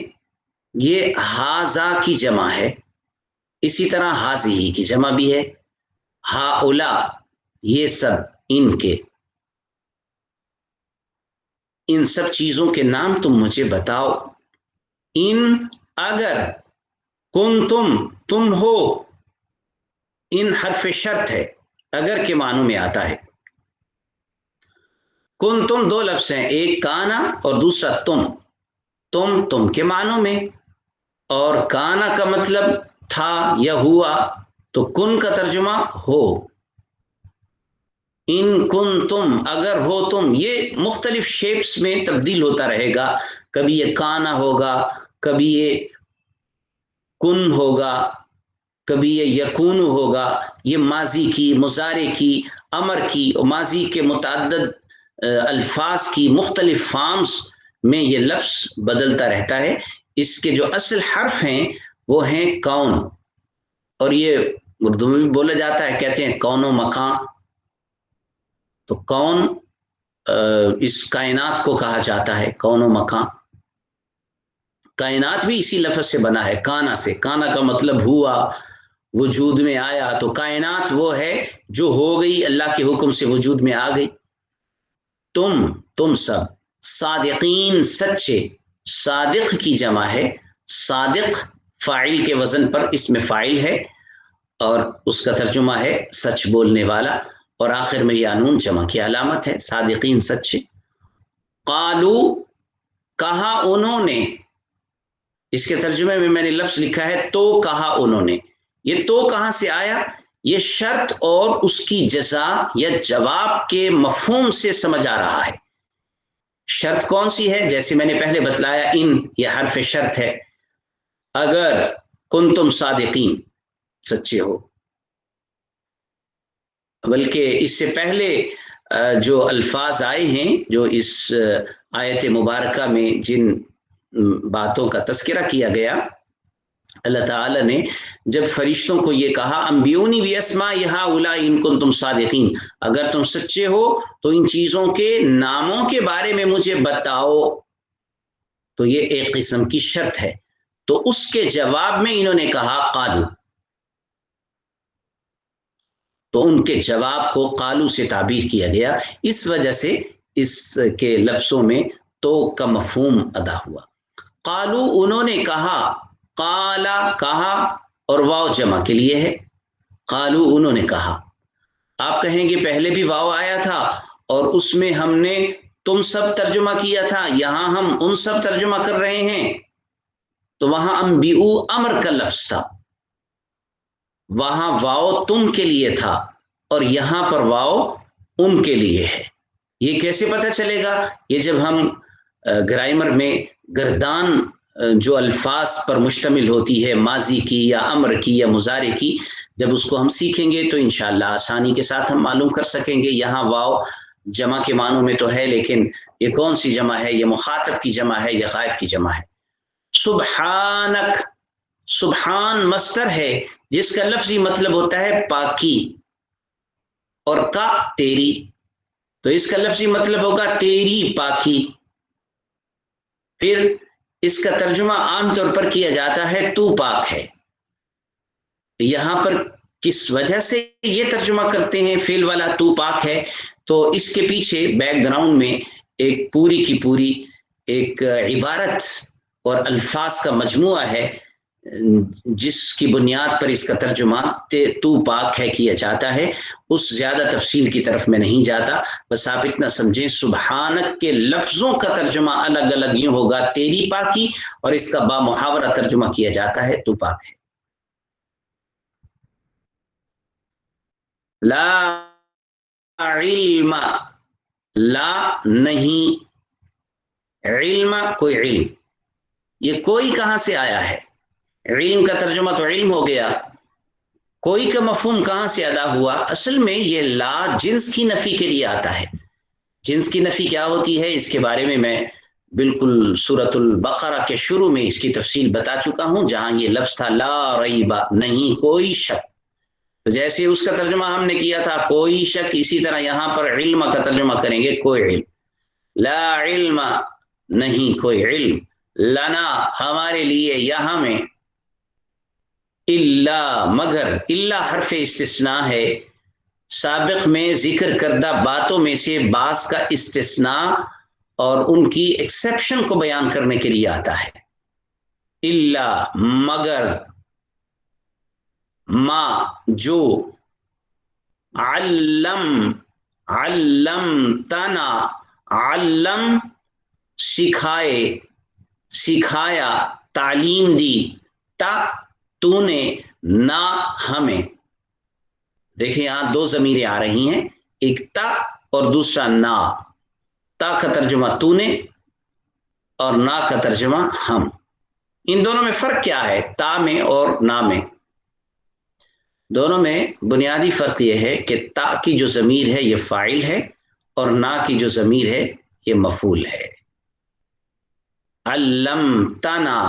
Speaker 1: یہ ہازا کی جمع ہے, اسی طرح ہازی کی جمع بھی ہے. ہا اولا یہ سب, ان کے, ان سب چیزوں کے نام تم مجھے بتاؤ. ان اگر, کن تم ہو, ان حرف شرط ہے, اگر کے معنوں میں آتا ہے. کن تم 2 لفظ ہیں, ایک کانا اور دوسرا تم. تم کے معنوں میں, اور کانا کا مطلب تھا یا ہوا, تو کن کا ترجمہ ہو. ان کن تم اگر ہو تم, یہ مختلف شیپس میں تبدیل ہوتا رہے گا. کبھی یہ کانا ہوگا, کبھی یہ کن ہوگا, کبھی یہ یکون ہوگا. یہ ماضی کی, مضارع کی, امر کی, اور ماضی کے متعدد الفاظ کی مختلف فارمز میں یہ لفظ بدلتا رہتا ہے. اس کے جو اصل حرف ہیں وہ ہیں کون, اور یہ اردو میں بھی بولا جاتا ہے, کہتے ہیں کون و مکان. تو کون اس کائنات کو کہا جاتا ہے, کون و مکان. کائنات بھی اسی لفظ سے بنا ہے, کانا سے. کانا کا مطلب ہوا, وجود میں آیا. تو کائنات وہ ہے جو ہو گئی, اللہ کے حکم سے وجود میں آ گئی. تم سب, صادقین سچے, صادق کی جمع ہے. صادق فاعل کے وزن پر اس میں فاعل ہے اور اس کا ترجمہ ہے سچ بولنے والا, اور آخر میں یا نون جمع کی علامت ہے. صادقین سچے. قالو کہا انہوں نے, اس کے ترجمے میں نے لفظ لکھا ہے تو کہا انہوں نے. یہ تو کہاں سے آیا؟ یہ شرط اور اس کی جزا یا جواب کے مفہوم سے سمجھ آ رہا ہے. شرط کون سی ہے؟ جیسے میں نے پہلے بتلایا, ان یہ حرف شرط ہے. اگر کنتم صادقین, سچے ہو. بلکہ اس سے پہلے جو الفاظ آئے ہیں, جو اس آیت مبارکہ میں جن باتوں کا تذکرہ کیا گیا, اللہ تعالی نے جب فرشتوں کو یہ کہا, انبیونی باسماء ہؤلاء ان کنتم صادقین, اگر تم سچے ہو تو ان چیزوں کے ناموں کے بارے میں مجھے بتاؤ. تو یہ ایک قسم کی شرط ہے. تو اس کے جواب میں انہوں نے کہا قالو, تو ان کے جواب کو قالو سے تعبیر کیا گیا. اس وجہ سے اس کے لفظوں میں تو کا مفہوم ادا ہوا. قالو انہوں نے کہا, قالا کہا, اور واو جمع کے لیے ہے. قالو انہوں نے کہا. آپ کہیں گے پہلے بھی واو آیا تھا اور اس میں ہم نے تم سب ترجمہ کیا تھا, یہاں ہم ان سب ترجمہ کر رہے ہیں. تو وہاں انبیو امر کا لفظ تھا, وہاں واو تم کے لیے تھا, اور یہاں پر واو ان کے لیے ہے. یہ کیسے پتہ چلے گا؟ یہ جب ہم گرامر میں گردان جو الفاظ پر مشتمل ہوتی ہے, ماضی کی یا امر کی یا مضارع کی, جب اس کو ہم سیکھیں گے تو انشاءاللہ آسانی کے ساتھ ہم معلوم کر سکیں گے. یہاں واو جمع کے معنوں میں تو ہے, لیکن یہ کون سی جمع ہے؟ یہ مخاطب کی جمع ہے یا غائب کی جمع ہے. سبحانک, سبحان مصدر ہے جس کا لفظی مطلب ہوتا ہے پاکی, اور کا تیری, تو اس کا لفظی مطلب ہوگا تیری پاکی. پھر اس کا ترجمہ عام طور پر کیا جاتا ہے تو پاک ہے. یہاں پر کس وجہ سے یہ ترجمہ کرتے ہیں فعل والا تو پاک ہے؟ تو اس کے پیچھے بیک گراؤنڈ میں ایک پوری کی پوری ایک عبارت اور الفاظ کا مجموعہ ہے جس کی بنیاد پر اس کا ترجمہ تو پاک ہے کیا جاتا ہے. اس زیادہ تفصیل کی طرف میں نہیں جاتا، بس آپ اتنا سمجھیں سبحانک کے لفظوں کا ترجمہ الگ الگ یوں ہوگا تیری پاکی، اور اس کا با محاورہ ترجمہ کیا جاتا ہے تو پاک ہے. لا علم، لا نہیں، علم کوئی علم، یہ کوئی کہاں سے آیا ہے؟ علم کا ترجمہ تو علم ہو گیا، کوئی کا مفہوم کہاں سے ادا ہوا؟ اصل میں یہ لا جنس کی نفی کے لیے آتا ہے. جنس کی نفی کیا ہوتی ہے اس کے بارے میں بالکل سورۃ البقرہ کے شروع میں اس کی تفصیل بتا چکا ہوں، جہاں یہ لفظ تھا لا ریب، نہیں کوئی شک. تو جیسے اس کا ترجمہ ہم نے کیا تھا کوئی شک، اسی طرح یہاں پر علم کا ترجمہ کریں گے کوئی علم. لا علم نہیں کوئی علم، لنا ہمارے لیے، یہاں میں الا مگر، الا حرف استثناء ہے، سابق میں ذکر کردہ باتوں میں سے بعض کا استثناء اور ان کی ایکسیپشن کو بیان کرنے کے لیے آتا ہے. الا مگر، ما جو، علم علمتنا علم سکھائے سکھایا تعلیم دی، تا تو نے، نہ ہمیں. دیکھیں یہاں دو ضمیریں آ رہی ہیں، ایک تا اور دوسرا نا. تا کا ترجمہ تو نے اور نا کا ترجمہ ہم. ان دونوں میں فرق کیا ہے تا میں اور نا میں؟ دونوں میں بنیادی فرق یہ ہے کہ تا کی جو ضمیر ہے یہ فاعل ہے اور نا کی جو ضمیر ہے یہ مفعول ہے. علمتنا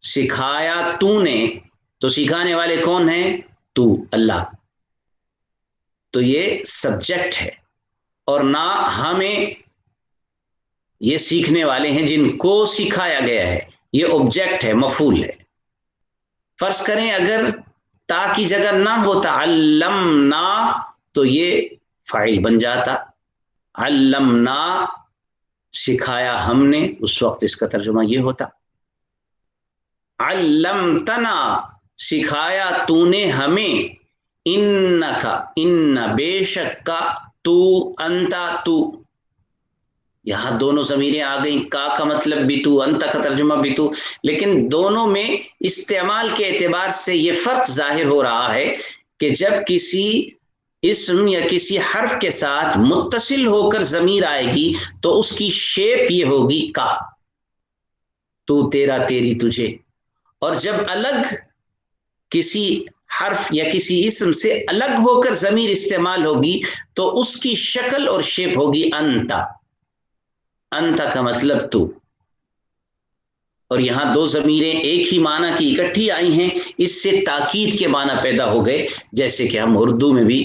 Speaker 1: سکھایا تو نے، تو سکھانے والے کون ہیں؟ تو، اللہ. تو یہ سبجیکٹ ہے، اور نہ ہمیں، یہ سیکھنے والے ہیں جن کو سکھایا گیا ہے، یہ آبجیکٹ ہے، مفعول ہے. فرض کریں اگر تا کی جگہ نہ ہوتا علمنا تو یہ فاعل بن جاتا، علمنا سکھایا ہم نے، اس وقت اس کا ترجمہ یہ ہوتا. علمتنا سکھایا تو نے ہمیں، انکا ان بے شک کا، تو انتا تو. یہاں دونوں ضمیریں آ گئیں، کا مطلب بھی تو، انتا کا ترجمہ بھی تو، لیکن دونوں میں استعمال کے اعتبار سے یہ فرق ظاہر ہو رہا ہے کہ جب کسی اسم یا کسی حرف کے ساتھ متصل ہو کر ضمیر آئے گی تو اس کی شیپ یہ ہوگی کا، تو تیرا تیری تجھے. اور جب الگ کسی حرف یا کسی اسم سے الگ ہو کر ضمیر استعمال ہوگی تو اس کی شکل اور شیپ ہوگی انتا. انتا کا مطلب تو. اور یہاں دو ضمیریں ایک ہی معنی کی اکٹھی آئی ہیں، اس سے تاکید کے معنی پیدا ہو گئے، جیسے کہ ہم اردو میں بھی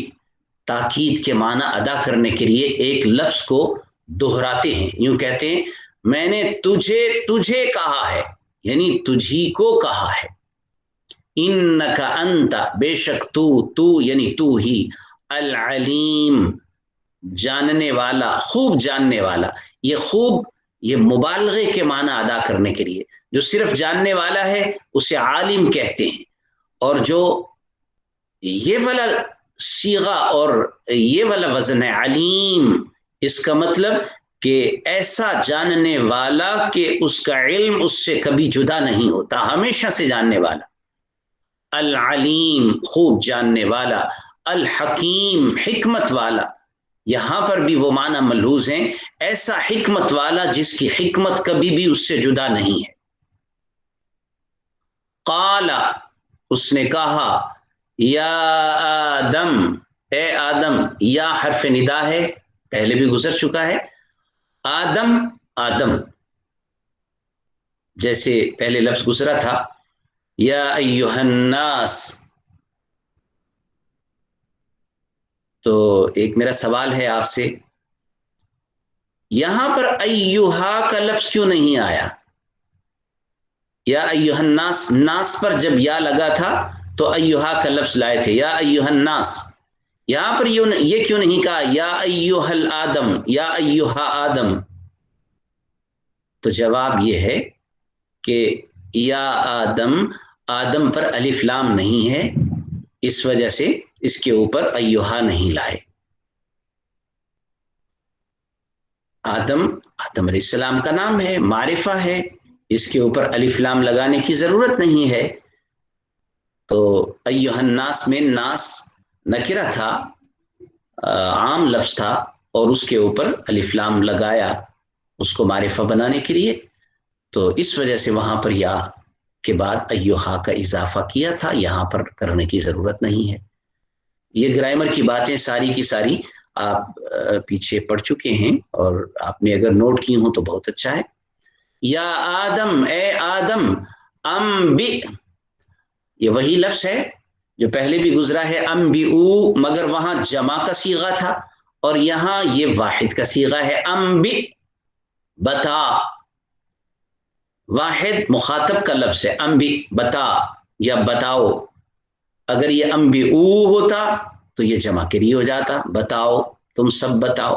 Speaker 1: تاکید کے معنی ادا کرنے کے لیے ایک لفظ کو دہراتے ہیں. یوں کہتے ہیں میں نے تجھے کہا ہے، یعنی تجھی کو کہا ہے. انکا انتا بے شک تو یعنی تو ہی، العلیم جاننے والا، خوب جاننے والا. یہ خوب یہ مبالغے کے معنی ادا کرنے کے لیے، جو صرف جاننے والا ہے اسے عالم کہتے ہیں، اور جو یہ والا صیغہ اور یہ والا وزن ہے علیم، اس کا مطلب کہ ایسا جاننے والا کہ اس کا علم اس سے کبھی جدا نہیں ہوتا، ہمیشہ سے جاننے والا. العلیم خوب جاننے والا، الحکیم حکمت والا. یہاں پر بھی وہ معنی ملحوظ ہیں، ایسا حکمت والا جس کی حکمت کبھی بھی اس سے جدا نہیں ہے. قال اس نے کہا، یا آدم اے آدم، یا حرف ندا ہے، پہلے بھی گزر چکا ہے. آدم آدم جیسے پہلے لفظ گزرا تھا یا ایھا الناس. تو ایک میرا سوال ہے آپ سے، یہاں پر ایھا کا لفظ کیوں نہیں آیا؟ یا ایھا الناس، ناس پر جب یا لگا تھا تو ایہا کا لفظ لائے تھے، یا ایہا الناس. یہاں پر یہ کیوں نہیں کہا یا ایہا الآدم یا ایہا آدم؟ تو جواب یہ ہے کہ یا آدم، آدم پر الف لام نہیں ہے، اس وجہ سے اس کے اوپر ایہا نہیں لائے. آدم علیہ السلام کا نام ہے، معرفہ ہے، اس کے اوپر الف لام لگانے کی ضرورت نہیں ہے. تو ایہا الناس میں ناس نکرہ تھا، عام لفظ تھا، اور اس کے اوپر الف لام لگایا اس کو معرفہ بنانے کے لیے، تو اس وجہ سے وہاں پر یا کے بعد ایہا کا اضافہ کیا تھا، یہاں پر کرنے کی ضرورت نہیں ہے. یہ گرامر کی باتیں ساری کی ساری آپ پیچھے پڑھ چکے ہیں، اور آپ نے اگر نوٹ کی ہوں تو بہت اچھا ہے. یا آدم، اے آدم، انبئ، یہ وہی لفظ ہے جو پہلے بھی گزرا ہے، انبئو، مگر وہاں جمع کا صیغہ تھا اور یہاں یہ واحد کا صیغہ ہے. انبئ، بتا، واحد مخاطب کا لفظ ہے. انبئ، بتا یا بتاؤ. اگر یہ انبئو ہوتا تو یہ جمع کے لیے ہو جاتا، بتاؤ، تم سب بتاؤ.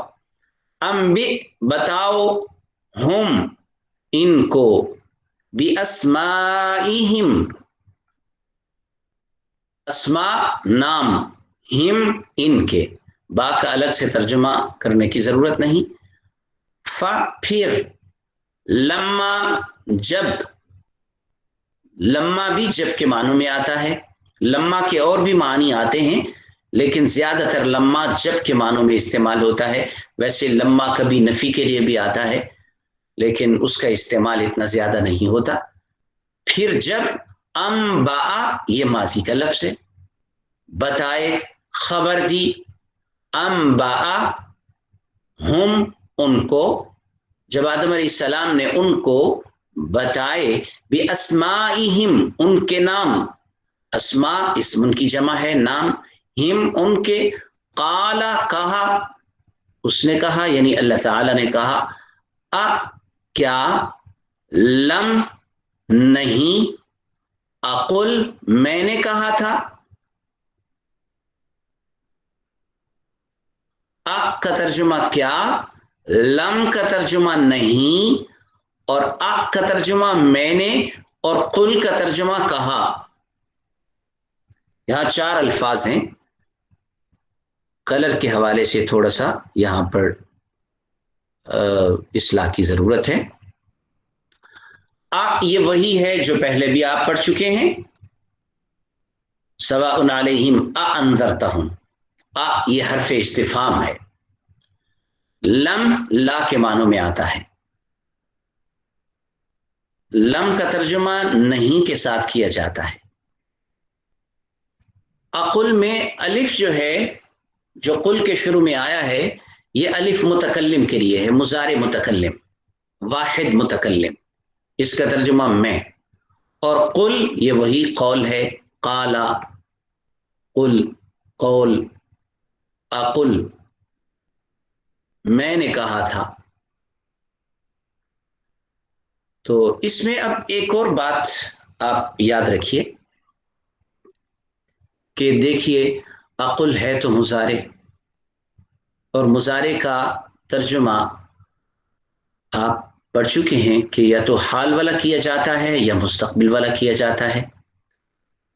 Speaker 1: انبئ، بتاؤ، ہم، ان کو، باسمائہم، اسماء نام، ہم ان کے، با کا الگ سے ترجمہ کرنے کی ضرورت نہیں. پھر، لما جب، لما بھی جب کے معنوں میں آتا ہے، لما کے اور بھی معنی آتے ہیں لیکن زیادہ تر لما جب کے معنوں میں استعمال ہوتا ہے. ویسے لما کبھی نفی کے لیے بھی آتا ہے لیکن اس کا استعمال اتنا زیادہ نہیں ہوتا. پھر جب، انبأ، یہ ماضی کا لفظ ہے، بتائے، خبر دی. انبأ، ہم، ان کو، جب آدم علیہ السلام نے ان کو بتائے، باسمائہم، ان کے نام، اسماء اسم ان کی جمع ہے، نام، ہم ان کے، قال، کہا، اس نے کہا یعنی اللہ تعالی نے کہا، کیا، لم، نہیں، اقل، میں نے کہا تھا. کا ترجمہ کیا، لم کا ترجمہ نہیں، اور کا ترجمہ میں نے، اور قل کا ترجمہ کہا. یہاں 4 الفاظ ہیں، کلر کے حوالے سے تھوڑا سا یہاں پر اصلاح کی ضرورت ہے. یہ وہی ہے جو پہلے بھی آپ پڑھ چکے ہیں، سواء علیہم انذرتہم. یہ حرف استفہام ہے. لم لا کے معنوں میں آتا ہے. لم کا ترجمہ نہیں کے ساتھ کیا جاتا ہے. اقل میں الف جو ہے، جو قل کے شروع میں آیا ہے، یہ الف متکلم کے لیے ہے، مضارع متکلم، واحد متکلم، اس کا ترجمہ میں. اور قل یہ وہی قول ہے، قالا، قل، قول، اقل، میں نے کہا تھا. تو اس میں اب ایک اور بات آپ یاد رکھیے کہ دیکھیے، اقل ہے تو مضارع، اور مضارع کا ترجمہ آپ پڑھ چکے ہیں کہ یا تو حال والا کیا جاتا ہے یا مستقبل والا کیا جاتا ہے.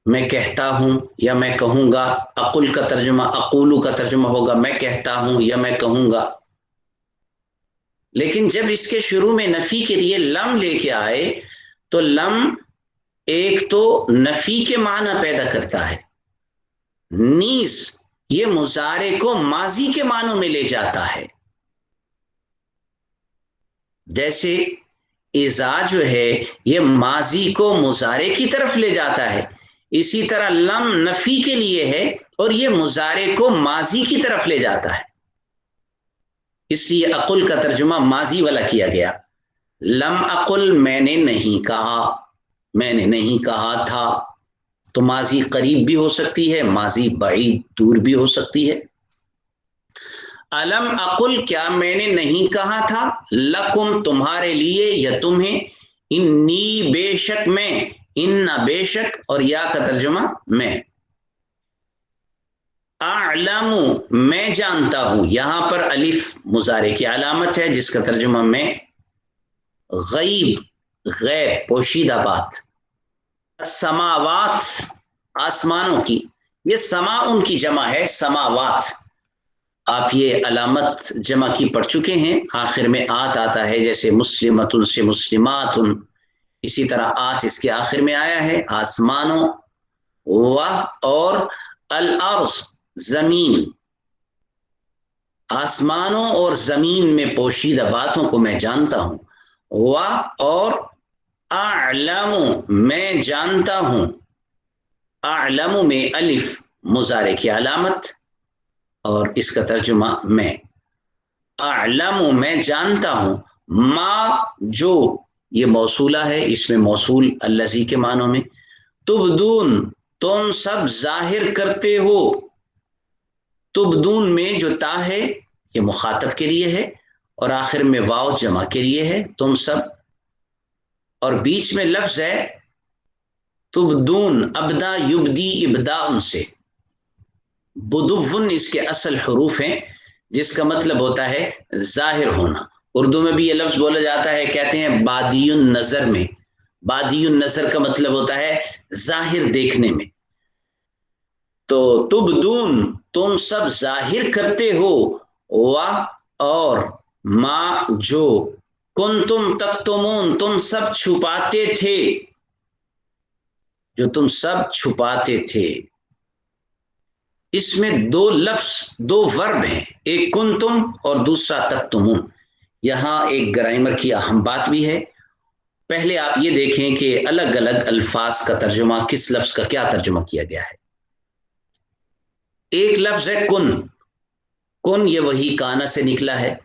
Speaker 1: میں کہتا ہوں یا میں کہوں گا، اقل کا ترجمہ، اقولو کا ترجمہ ہوگا میں کہتا ہوں یا میں کہوں گا. لیکن جب اس کے شروع میں نفی کے لیے لم لے کے آئے تو لم ایک تو نفی کے معنی پیدا کرتا ہے، نیز یہ مضارع کو ماضی کے معنوں میں لے جاتا ہے. جیسے اذا جو ہے یہ ماضی کو مضارع کی طرف لے جاتا ہے، اسی طرح لم نفی کے لیے ہے اور یہ مضارع کو ماضی کی طرف لے جاتا ہے. اس لیے اقل کا ترجمہ ماضی والا کیا گیا. لم اقل، میں نے نہیں کہا، میں نے نہیں کہا تھا. تو ماضی قریب بھی ہو سکتی ہے، ماضی بعید دور بھی ہو سکتی ہے. الم اقل، کیا میں نے نہیں کہا تھا، لکم تمہارے لیے یا تمہیں، انی بے شک میں، ان بے شک، اور یا کا ترجمہ میں. اعلم میں جانتا ہوں، یہاں پر الف مضارع کی علامت ہے جس کا ترجمہ میں. غیب غیب پوشیدہ بات. سماوات آسمانوں کی، یہ سما ان کی جمع ہے سماوات. آپ یہ علامت جمع کی پڑھ چکے ہیں، آخر میں آت آتا ہے، جیسے مسلمتن سے مسلماتن، اسی طرح آت اس کے آخر میں آیا ہے. آسمانوں، و اور الارض زمین، آسمانوں اور زمین میں پوشیدہ باتوں کو میں جانتا ہوں. و اور اعلم میں جانتا ہوں. اعلم میں الف مضارع کی علامت اور اس کا ترجمہ میں. اعلم میں جانتا ہوں، ما جو یہ موصولہ ہے، اس میں موصول الذی کے معنوں میں. تبدون تم سب ظاہر کرتے ہو. تبدون میں جو تا ہے یہ مخاطب کے لیے ہے اور آخر میں واو جمع کے لیے ہے، تم سب، اور بیچ میں لفظ ہے تبدون، ابدا یبدی ابدا ان سے. بدون اس کے اصل حروف ہیں جس کا مطلب ہوتا ہے ظاہر ہونا. اردو میں بھی یہ لفظ بولا جاتا ہے، کہتے ہیں بادی النظر میں. بادی النظر کا مطلب ہوتا ہے ظاہر دیکھنے میں. تو تبدون تم سب ظاہر کرتے ہو، و اور ما جو کنتم تکتمون تم سب چھپاتے تھے، جو تم سب چھپاتے تھے. اس میں دو لفظ، دو ورب ہیں، ایک کنتم اور دوسرا تکتمون. یہاں ایک گرامر کی اہم بات بھی ہے. پہلے آپ یہ دیکھیں کہ الگ الگ الفاظ کا ترجمہ کس لفظ کا کیا ترجمہ کیا گیا ہے. ایک لفظ ہے کن. کن یہ وہی کانا سے نکلا ہے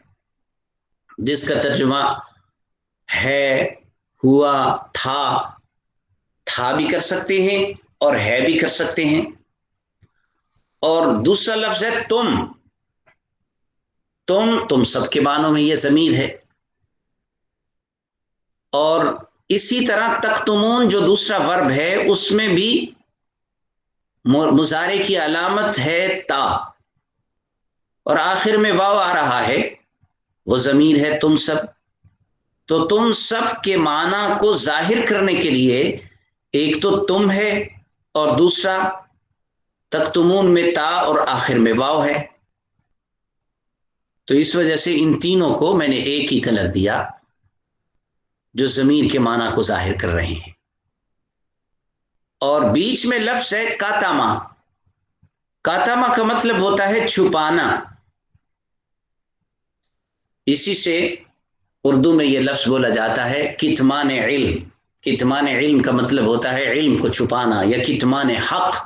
Speaker 1: جس کا ترجمہ ہے، ہوا، تھا. تھا بھی کر سکتے ہیں اور ہے بھی کر سکتے ہیں. اور دوسرا لفظ ہے تم. تم سب کے معنوں میں یہ ضمیر ہے. اور اسی طرح تکتمون جو دوسرا ورب ہے اس میں بھی مضارع کی علامت ہے تا اور آخر میں واو آ رہا ہے، وہ ضمیر ہے تم سب. تو تم سب کے معنی کو ظاہر کرنے کے لیے ایک تو تم ہے اور دوسرا تکتمون میں تا اور آخر میں واو ہے. تو اس وجہ سے ان تینوں کو میں نے ایک ہی کلر دیا جو ضمیر کے معنی کو ظاہر کر رہے ہیں. اور بیچ میں لفظ ہے کاتاما. کاتاما کا مطلب ہوتا ہے چھپانا. اسی سے اردو میں یہ لفظ بولا جاتا ہے کتمان علم. کتمان علم کا مطلب ہوتا ہے علم کو چھپانا، یا کتمان حق،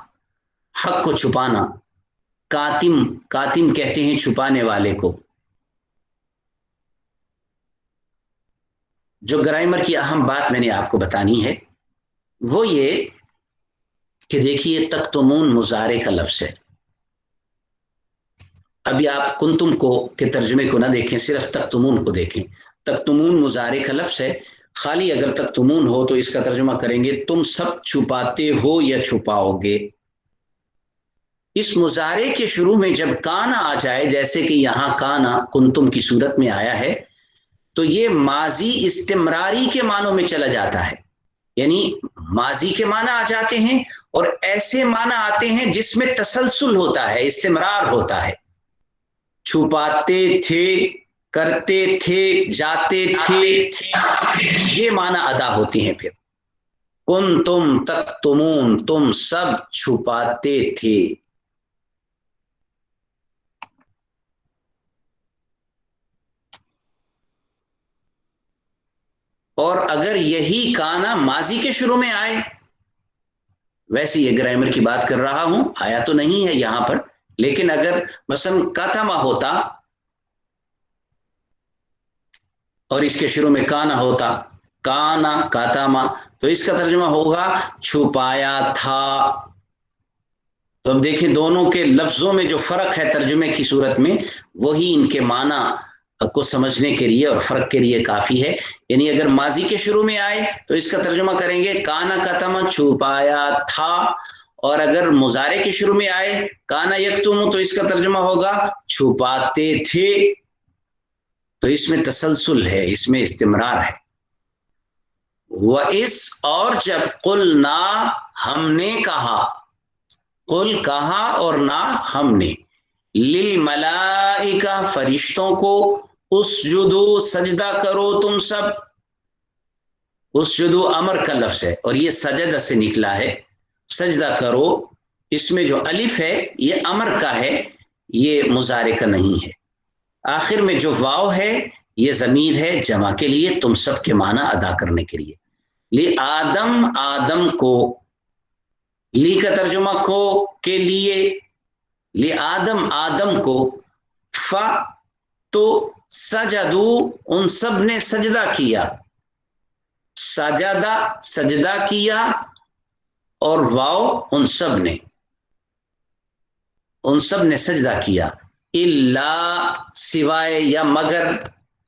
Speaker 1: حق کو چھپانا. کاتم، کاتم کہتے ہیں چھپانے والے کو. جو گرامر کی اہم بات میں نے آپ کو بتانی ہے وہ یہ کہ دیکھیے تکتمون مضارع کا لفظ ہے. ابھی آپ کنتم کو کے ترجمے کو نہ دیکھیں، صرف تکتمون کو دیکھیں. تکتمون مضارع کا لفظ ہے. خالی اگر تکتمون ہو تو اس کا ترجمہ کریں گے تم سب چھپاتے ہو یا چھپاؤ گے. اس مضارع کے شروع میں جب کانا آ جائے، جیسے کہ یہاں کانا کنتم کی صورت میں آیا ہے، تو یہ ماضی استمراری کے معنوں میں چلا جاتا ہے. یعنی ماضی کے معنی آ جاتے ہیں اور ایسے معنی آتے ہیں جس میں تسلسل ہوتا ہے، استمرار ہوتا ہے. چھپاتے تھے، کرتے تھے، جاتے تھے، یہ معنی ادا ہوتی ہیں. پھر کنتم تکتمون تم سب چھپاتے تھے. اور اگر یہی کانا ماضی کے شروع میں آئے، ویسے یہ گرامر کی بات کر رہا ہوں، آیا تو نہیں ہے یہاں پر، لیکن اگر مثلا کاتاما ہوتا اور اس کے شروع میں کانا ہوتا، کانا کاتاما، تو اس کا ترجمہ ہوگا چھپایا تھا. تو اب دیکھیں دونوں کے لفظوں میں جو فرق ہے ترجمے کی صورت میں، وہی ان کے معنی کو سمجھنے کے لیے اور فرق کے لیے کافی ہے. یعنی اگر ماضی کے شروع میں آئے تو اس کا ترجمہ کریں گے کانا کتم چھپایا تھا، اور اگر مضارع کے شروع میں آئے کانا یکتم تو اس کا ترجمہ ہوگا چھپاتے تھے. تو اس میں تسلسل ہے، اس میں استمرار ہے. وَإِذْ اور جب قُلْنَا ہم نے کہا، قل کہا اور نہ ہم نے، للملائکہ فرشتوں کو، اسجدو سجدہ کرو تم سب. اسجدو امر کا لفظ ہے اور یہ سجدہ سے نکلا ہے، سجدہ کرو. اس میں جو الف ہے یہ امر کا ہے، یہ مضارع کا نہیں ہے. آخر میں جو واو ہے یہ ضمیر ہے جمع کے لیے، تم سب کے معنی ادا کرنے کے لیے. لی آدم آدم کو، لی کا ترجمہ کو کے لیے، لی آدم آدم کو، ف تو سجدو ان سب نے سجدہ کیا، سجدہ سجدہ کیا، اور واو ان سب نے سجدہ کیا. الا سوائے یا مگر،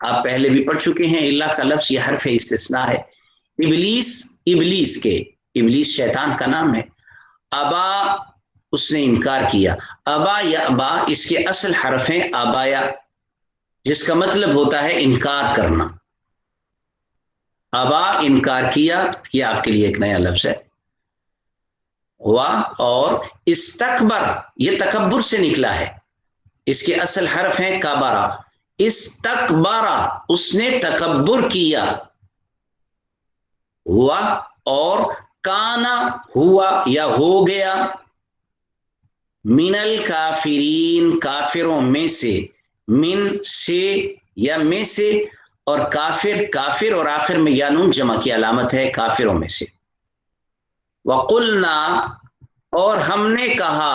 Speaker 1: آپ پہلے بھی پڑھ چکے ہیں الا کا لفظ یہ حرف استثناء ہے. ابلیس ابلیس کے، ابلیس شیطان کا نام ہے. ابا اس نے انکار کیا. ابا یا ابا اس کے اصل حرف ہیں ابایا، جس کا مطلب ہوتا ہے انکار کرنا. ابا انکار کیا، یہ آپ کے لیے ایک نیا لفظ ہے. ہوا اور استکبر یہ تکبر سے نکلا ہے، اس کے اصل حرف ہیں کبارا. استکبارا اس نے تکبر کیا. ہوا اور کانا ہوا یا ہو گیا، من الکافرین کافروں میں سے، من سے یا میں سے، اور کافر کافر اور آخر میں یا نون جمع کی علامت ہے، کافروں میں سے. وقلنا اور ہم نے کہا،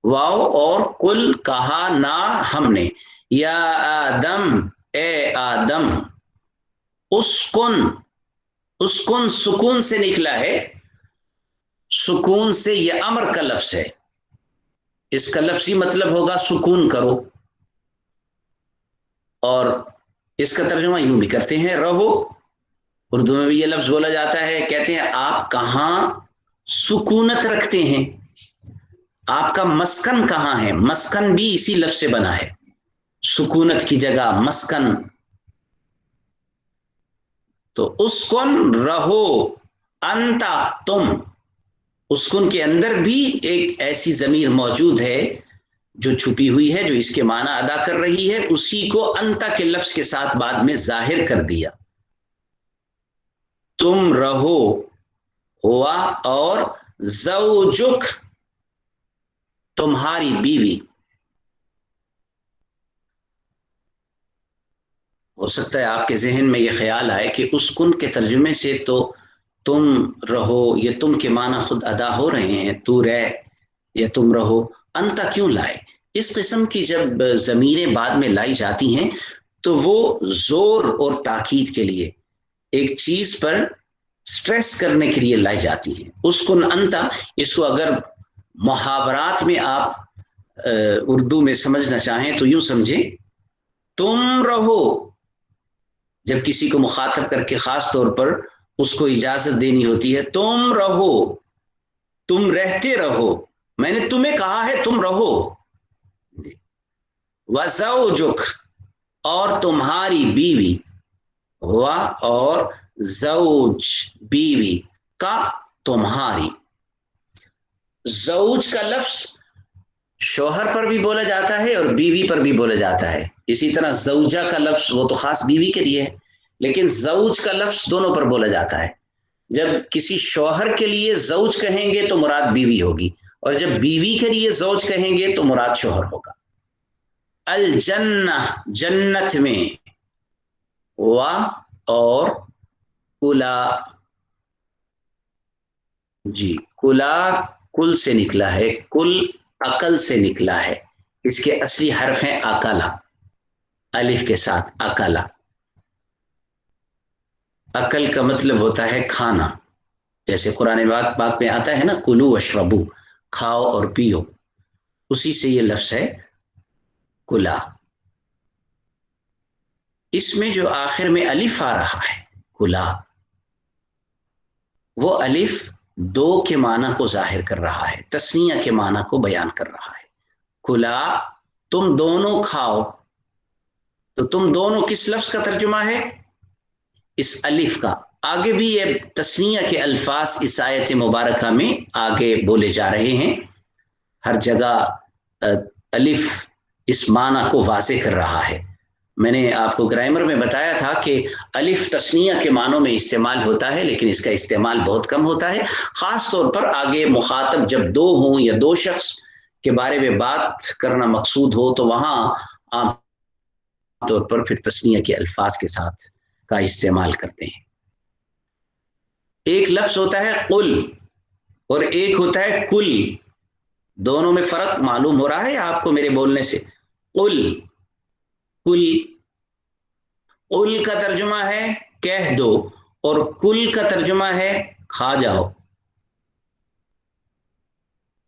Speaker 1: واو اور کل کہا نہ ہم نے، یا آدم اے آدم، اسکن اسکن سکون سے نکلا ہے، سکون سے یہ امر کا لفظ ہے، اس کا لفظی مطلب ہوگا سکون کرو، اور اس کا ترجمہ یوں بھی کرتے ہیں رہو. اردو میں بھی یہ لفظ بولا جاتا ہے، کہتے ہیں آپ کہاں سکونت رکھتے ہیں، آپ کا مسکن کہاں ہے. مسکن بھی اسی لفظ سے بنا ہے، سکونت کی جگہ مسکن. تو اسکن رہو، انتا تم، اسکن کے اندر بھی ایک ایسی ضمیر موجود ہے جو چھپی ہوئی ہے، جو اس کے معنی ادا کر رہی ہے، اسی کو انتا کے لفظ کے ساتھ بعد میں ظاہر کر دیا. تم رہو. ہوا اور زوجک تمہاری بیوی. ہو سکتا ہے آپ کے ذہن میں یہ خیال آئے کہ اسکن کے ترجمے سے تو تم رہو، یہ تم کے معنی خود ادا ہو رہے ہیں، تو رہ یا تم رہو. انتا کیوں لائے؟ اس قسم کی جب ضمیریں بعد میں لائی جاتی ہیں تو وہ زور اور تاکید کے لیے، ایک چیز پر سٹریس کرنے کے لیے لائی جاتی ہیں. اسکن انتا، اس کو اگر محاورات میں آپ اردو میں سمجھنا چاہیں تو یوں سمجھیں، تم رہو. جب کسی کو مخاطب کر کے خاص طور پر اس کو اجازت دینی ہوتی ہے، تم رہو، تم رہتے رہو، میں نے تمہیں کہا ہے تم رہو. وزوجک اور تمہاری بیوی، ہوا اور زوج بیوی کا تمہاری. زوج کا لفظ شوہر پر بھی بولا جاتا ہے اور بیوی پر بھی بولا جاتا ہے. اسی طرح زوجہ کا لفظ وہ تو خاص بیوی کے لیے ہے، لیکن زوج کا لفظ دونوں پر بولا جاتا ہے. جب کسی شوہر کے لیے زوج کہیں گے تو مراد بیوی ہوگی، اور جب بیوی کے لیے زوج کہیں گے تو مراد شوہر ہوگا. الجنہ جنت میں، وا اور کلا، جی کلا کل سے نکلا ہے، کل عقل سے نکلا ہے. اس کے اصلی حرف ہیں اکلا، الف کے ساتھ اکلا. عقل کا مطلب ہوتا ہے کھانا، جیسے قرآن پاک میں آتا ہے نا کلو واشربو، کھاؤ اور پیو، اسی سے یہ لفظ ہے. کلا. اس میں جو آخر میں الف آ رہا ہے کلا، وہ الف دو کے معنی کو ظاہر کر رہا ہے، تسنیہ کے معنی کو بیان کر رہا ہے. کلا تم دونوں کھاؤ، تو تم دونوں کس لفظ کا ترجمہ ہے؟ اس الف کا. آگے بھی یہ تسنیہ کے الفاظ اس آیت مبارکہ میں آگے بولے جا رہے ہیں. ہر جگہ الف اس معنی کو واضح کر رہا ہے. میں نے آپ کو گرامر میں بتایا تھا کہ الف تسنیہ کے معنوں میں استعمال ہوتا ہے، لیکن اس کا استعمال بہت کم ہوتا ہے، خاص طور پر آگے مخاطب جب دو ہوں یا دو شخص کے بارے میں بات کرنا مقصود ہو تو وہاں عام طور پر پھر تسنیہ کے الفاظ کے ساتھ کا استعمال کرتے ہیں. ایک لفظ ہوتا ہے قل اور ایک ہوتا ہے کل. دونوں میں فرق معلوم ہو رہا ہے آپ کو میرے بولنے سے؟ قل، کل، قل کا ترجمہ ہے کہہ دو، اور کل کا ترجمہ ہے کھا جاؤ.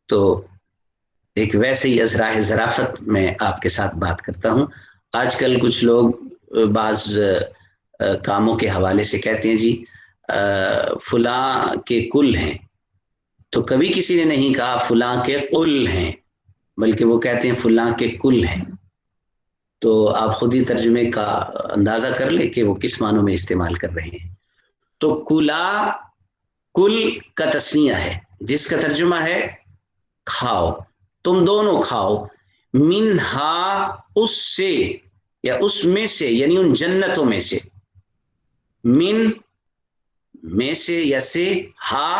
Speaker 1: تو ایک ویسے ہی ازراہ ظرافت میں آپ کے ساتھ بات کرتا ہوں. آج کل کچھ لوگ بعض کاموں کے حوالے سے کہتے ہیں جی فلاں کے کل ہیں، تو کبھی کسی نے نہیں کہا فلاں کے قل ہیں، بلکہ وہ کہتے ہیں فلاں کے کل ہیں. تو آپ خود ہی ترجمے کا اندازہ کر لیں کہ وہ کس معنوں میں استعمال کر رہے ہیں. تو کلا کل کا تسنیہ ہے جس کا ترجمہ ہے کھاؤ، تم دونوں کھاؤ. منہا اس سے یا اس میں سے، یعنی ان جنتوں میں سے. من میں سے یا سے، ہا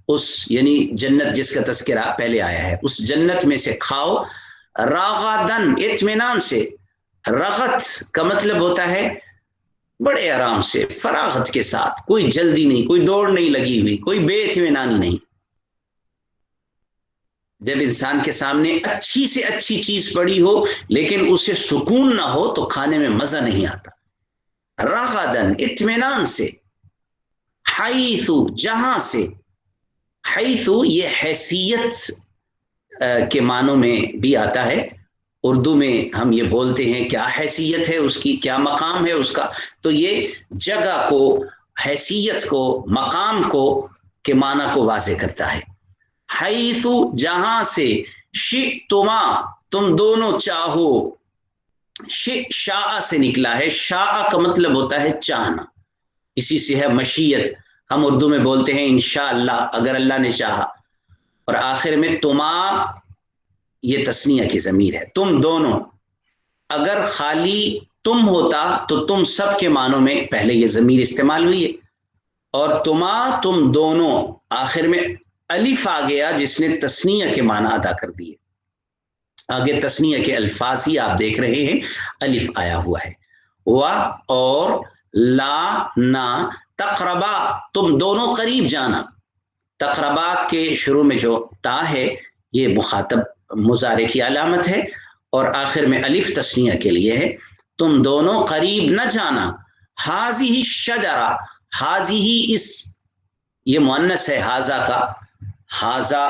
Speaker 1: اس یعنی جنت جس کا تذکرہ پہلے آیا ہے، اس جنت میں سے کھاؤ. راغدن اطمینان سے. رغت کا مطلب ہوتا ہے بڑے آرام سے، فراغت کے ساتھ، کوئی جلدی نہیں، کوئی دوڑ نہیں لگی ہوئی، کوئی بے اطمینانی نہیں. جب انسان کے سامنے اچھی سے اچھی چیز پڑی ہو لیکن اسے سکون نہ ہو تو کھانے میں مزہ نہیں آتا. راغدن اطمینان سے. حیث جہاں سے. حیث یہ حیثیت کے معنوں میں بھی آتا ہے. اردو میں ہم یہ بولتے ہیں کیا حیثیت ہے اس کی، کیا مقام ہے اس کا، تو یہ جگہ کو، حیثیت کو، مقام کو کے معنی کو واضح کرتا ہے. حیث جہاں سے، شئتما تم دونوں چاہو. شاء سے نکلا ہے، شاء کا مطلب ہوتا ہے چاہنا، اسی سے ہے مشیت. ہم اردو میں بولتے ہیں انشاءاللہ، اگر اللہ نے چاہا. اور آخر میں تما یہ تسنیہ کی ضمیر ہے، تم دونوں. اگر خالی تم ہوتا تو تم سب کے معنوں میں پہلے یہ ضمیر استعمال ہوئی ہے، اور تما تم دونوں، آخر میں الف آ گیا جس نے تسنیہ کے معنی ادا کر دیے. آگے تسنیہ کے الفاظ ہی آپ دیکھ رہے ہیں الف آیا ہوا ہے. و اور لا نہ، تقربا تم دونوں قریب جانا. تقربا کے شروع میں جو تا ہے یہ مخاطب مضارع کی علامت ہے، اور آخر میں الف تسنیہ کے لیے ہے. تم دونوں قریب نہ جانا. حاضی شجرہ، حاضی اس یہ مؤنث ہے حاضہ کا، حاضہ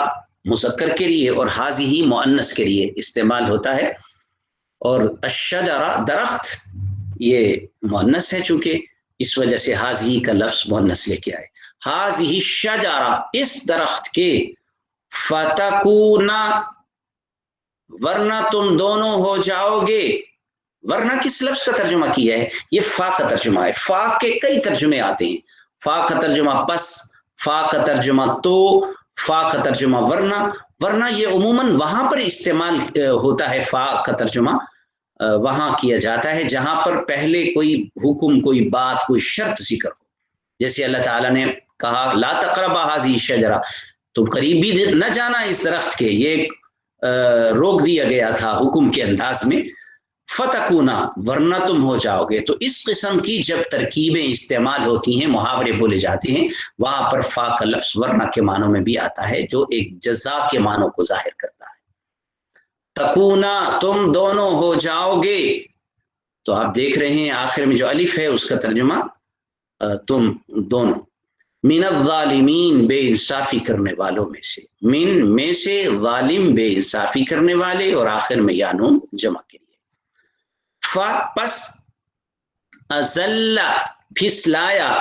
Speaker 1: مذکر کے لیے اور حاضی مؤنث کے لیے استعمال ہوتا ہے. اور الشجرہ درخت یہ مؤنث ہے، چونکہ اس وجہ سے حاضی کا لفظ مؤنث لے کے آئے. حاضی شجرہ اس درخت کے، فتکونا ورنہ تم دونوں ہو جاؤ گے. ورنہ کس لفظ کا ترجمہ کیا ہے؟ یہ فا کا ترجمہ ہے. فا کے کئی ترجمے آتے ہیں. فا کا ترجمہ پس، فا کا ترجمہ تو، فا کا ترجمہ ورنہ. ورنہ یہ عموماً وہاں پر استعمال ہوتا ہے، فا کا ترجمہ وہاں کیا جاتا ہے جہاں پر پہلے کوئی حکم، کوئی بات، کوئی شرط ذکر ہو. جیسے اللہ تعالیٰ نے کہا لا تقربا هذه الشجرہ، تو قریب بھی نہ جانا اس درخت کے، یہ روک دیا گیا تھا حکم کے انداز میں. فتکونا ورنہ تم ہو جاؤ گے. تو اس قسم کی جب ترکیبیں استعمال ہوتی ہیں، محاورے بولے جاتے ہیں، وہاں پر فا کا لفظ ورنہ کے معنوں میں بھی آتا ہے جو ایک جزا کے معنوں کو ظاہر کرتا ہے. تکونا تم دونوں ہو جاؤ گے. تو آپ دیکھ رہے ہیں آخر میں جو الف ہے اس کا ترجمہ تم دونوں. من الظالمین بے انصافی کرنے والوں میں سے. من میں سے، ظالم بے انصافی کرنے والے، اور آخر میں یا نون جمع کے لیے. پس ازل پھسلایا،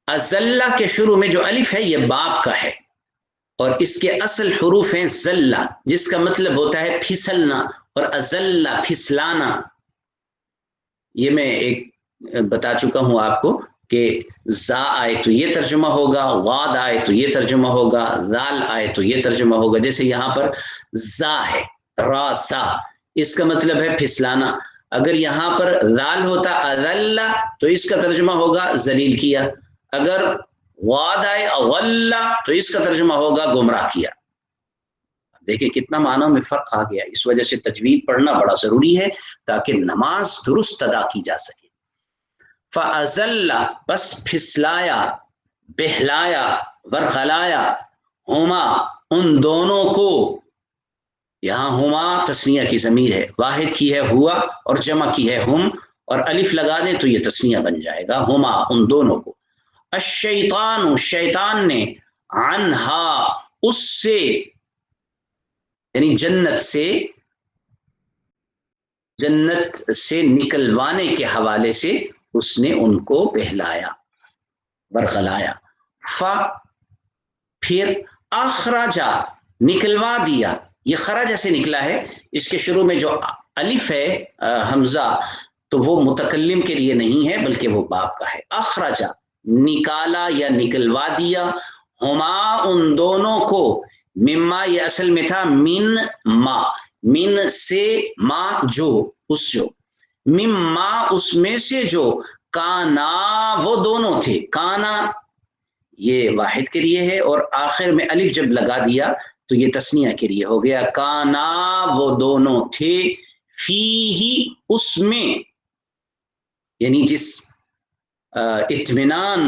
Speaker 1: ازل کے شروع میں جو الف ہے یہ باب کا ہے اور اس کے اصل حروف ہیں زلہ جس کا مطلب ہوتا ہے پھسلنا، اور ازل پھسلانا. یہ میں ایک بتا چکا ہوں آپ کو کہ زا آئے تو یہ ترجمہ ہوگا، واد آئے تو یہ ترجمہ ہوگا، ذال آئے تو یہ ترجمہ ہوگا. جیسے یہاں پر زا ہے، را سا، اس کا مطلب ہے پھسلانا. اگر یہاں پر ذال ہوتا اذل تو اس کا ترجمہ ہوگا ذلیل کیا. اگر واد آئے اغل تو اس کا ترجمہ ہوگا گمراہ کیا. دیکھیں کتنا معنوں میں فرق آ گیا. اس وجہ سے تجوید پڑھنا بڑا ضروری ہے تاکہ نماز درست ادا کی جا سکے. فَأَزَلَّ بس پھسلایا، بہلایا، ورخلایا، ہما ان دونوں کو. یہاں ہما تثنیہ کی ضمیر ہے، واحد کی ہے ہوا اور جمع کی ہے ہم، اور الف لگا دیں تو یہ تثنیہ بن جائے گا، ہما ان دونوں کو. الشیطان شیطان نے، عنہا اس سے، یعنی جنت سے نکلوانے کے حوالے سے اس نے ان کو بہلایا، برغلایا. پھر اخرجا نکلوا دیا. یہ خرج سے نکلا ہے، اس کے شروع میں جو الف ہے حمزہ تو وہ متکلم کے لیے نہیں ہے بلکہ وہ باپ کا ہے. اخرجا نکالا یا نکلوا دیا، ہما ان دونوں کو، مما یہ اصل میں تھا من ما، من سے، ما جو، اس جو، مما اس میں سے جو، کانا وہ دونوں تھے. کانا یہ واحد کے لیے ہے اور آخر میں الف جب لگا دیا تو یہ تثنیہ کے لیے ہو گیا. کانا وہ دونوں تھے، فیہی اس میں، یعنی جس اطمینان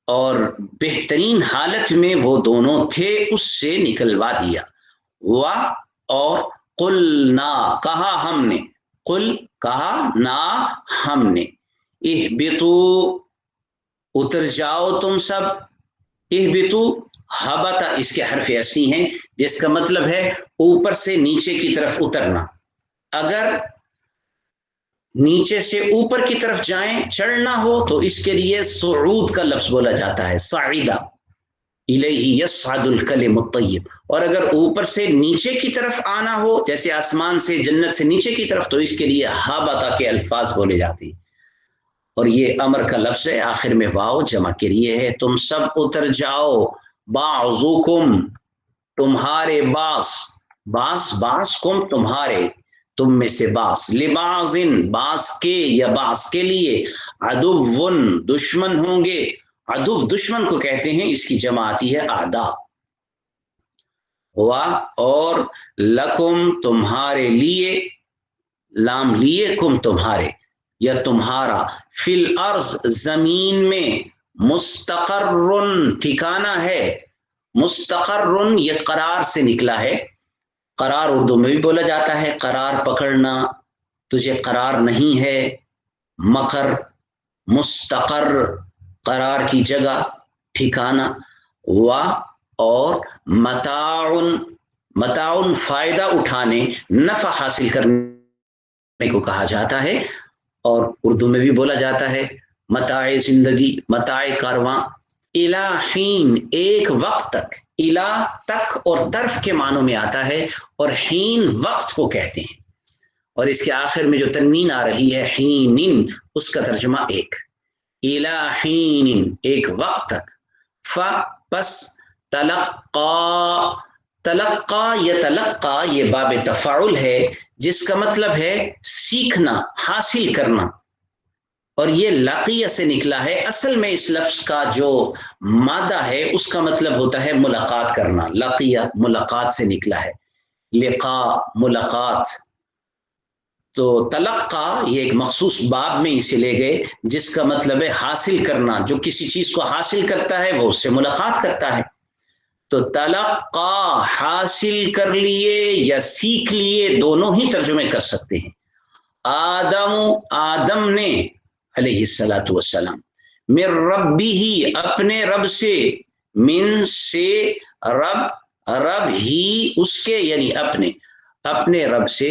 Speaker 1: اور بہترین حالت میں وہ دونوں تھے اس سے نکلوا دیا. اور قلنا کہا ہم نے، قل کہا، نا ہم نے، اہبتو اتر جاؤ تم سب. اہبتو ہبتا اس کے حرف اصلی ہیں جس کا مطلب ہے اوپر سے نیچے کی طرف اترنا. اگر نیچے سے اوپر کی طرف جائیں، چڑھنا ہو تو اس کے لیے صعود کا لفظ بولا جاتا ہے، صعیدہ الیہ یصعد الکلم الطیب. اور اگر اوپر سے نیچے کی طرف آنا ہو جیسے آسمان سے جنت سے نیچے کی طرف تو اس کے لیے ہابتا کے الفاظ بولے جاتے ہیں. اور یہ امر کا لفظ ہے، آخر میں واو جمع کے لیے ہے. تم سب اتر جاؤ، بعضکم تمہارے، باس کم تمہارے، تم میں سے باس، لبعضن باس کے یا باس کے لیے، عدوٌ دشمن ہوں گے. عدو دشمن کو کہتے ہیں، اس کی جمع آتی ہے اعداء. ہوا اور لکم تمہارے لیے، لام لیے کم تمہارے یا تمہارا، فی الارض زمین میں، مستقر ٹھکانہ ہے. مستقر یہ قرار سے نکلا ہے. قرار اردو میں بھی بولا جاتا ہے، قرار پکڑنا، تجھے قرار نہیں ہے، مقر. مستقر قرار کی جگہ، ٹھکانہ. اور متاع فائدہ اٹھانے، نفع حاصل کرنے کو کہا جاتا ہے، اور اردو میں بھی بولا جاتا ہے متاع زندگی، متاع کارواں. الی حین ایک وقت تک، الی تک اور طرف کے معنوں میں آتا ہے، اور حین وقت کو کہتے ہیں. اور اس کے آخر میں جو تنوین آ رہی ہے حین، اس کا ترجمہ ایک، الی حین ایک وقت تک. پس تلقا یہ باب تفاعل ہے جس کا مطلب ہے سیکھنا، حاصل کرنا، اور یہ لقیہ سے نکلا ہے. اصل میں اس لفظ کا جو مادہ ہے اس کا مطلب ہوتا ہے ملاقات کرنا. لقیہ ملاقات سے نکلا ہے، لقاء ملاقات. تو تلقا یہ ایک مخصوص باب میں اسے لے گئے جس کا مطلب ہے حاصل کرنا. جو کسی چیز کو حاصل کرتا ہے وہ اس سے ملاقات کرتا ہے. تو تلقا حاصل کر لیے یا سیکھ لیے، دونوں ہی ترجمے کر سکتے ہیں. آدم نے علیہ الصلاۃ والسلام، من ربہ اپنے رب سے، من سے رب، رب ہی اس کے یعنی اپنے رب سے،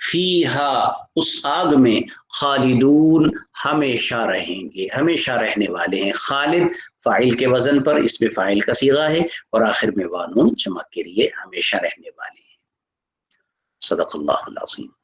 Speaker 1: فیہا اس آگ میں خالدون ہمیشہ رہیں گے، ہمیشہ رہنے والے ہیں. خالد فاعل کے وزن پر، اس میں فاعل کا صیغہ ہے، اور آخر میں وانون جمع کے لیے ہمیشہ رہنے والے ہیں. صدق اللہ العظیم.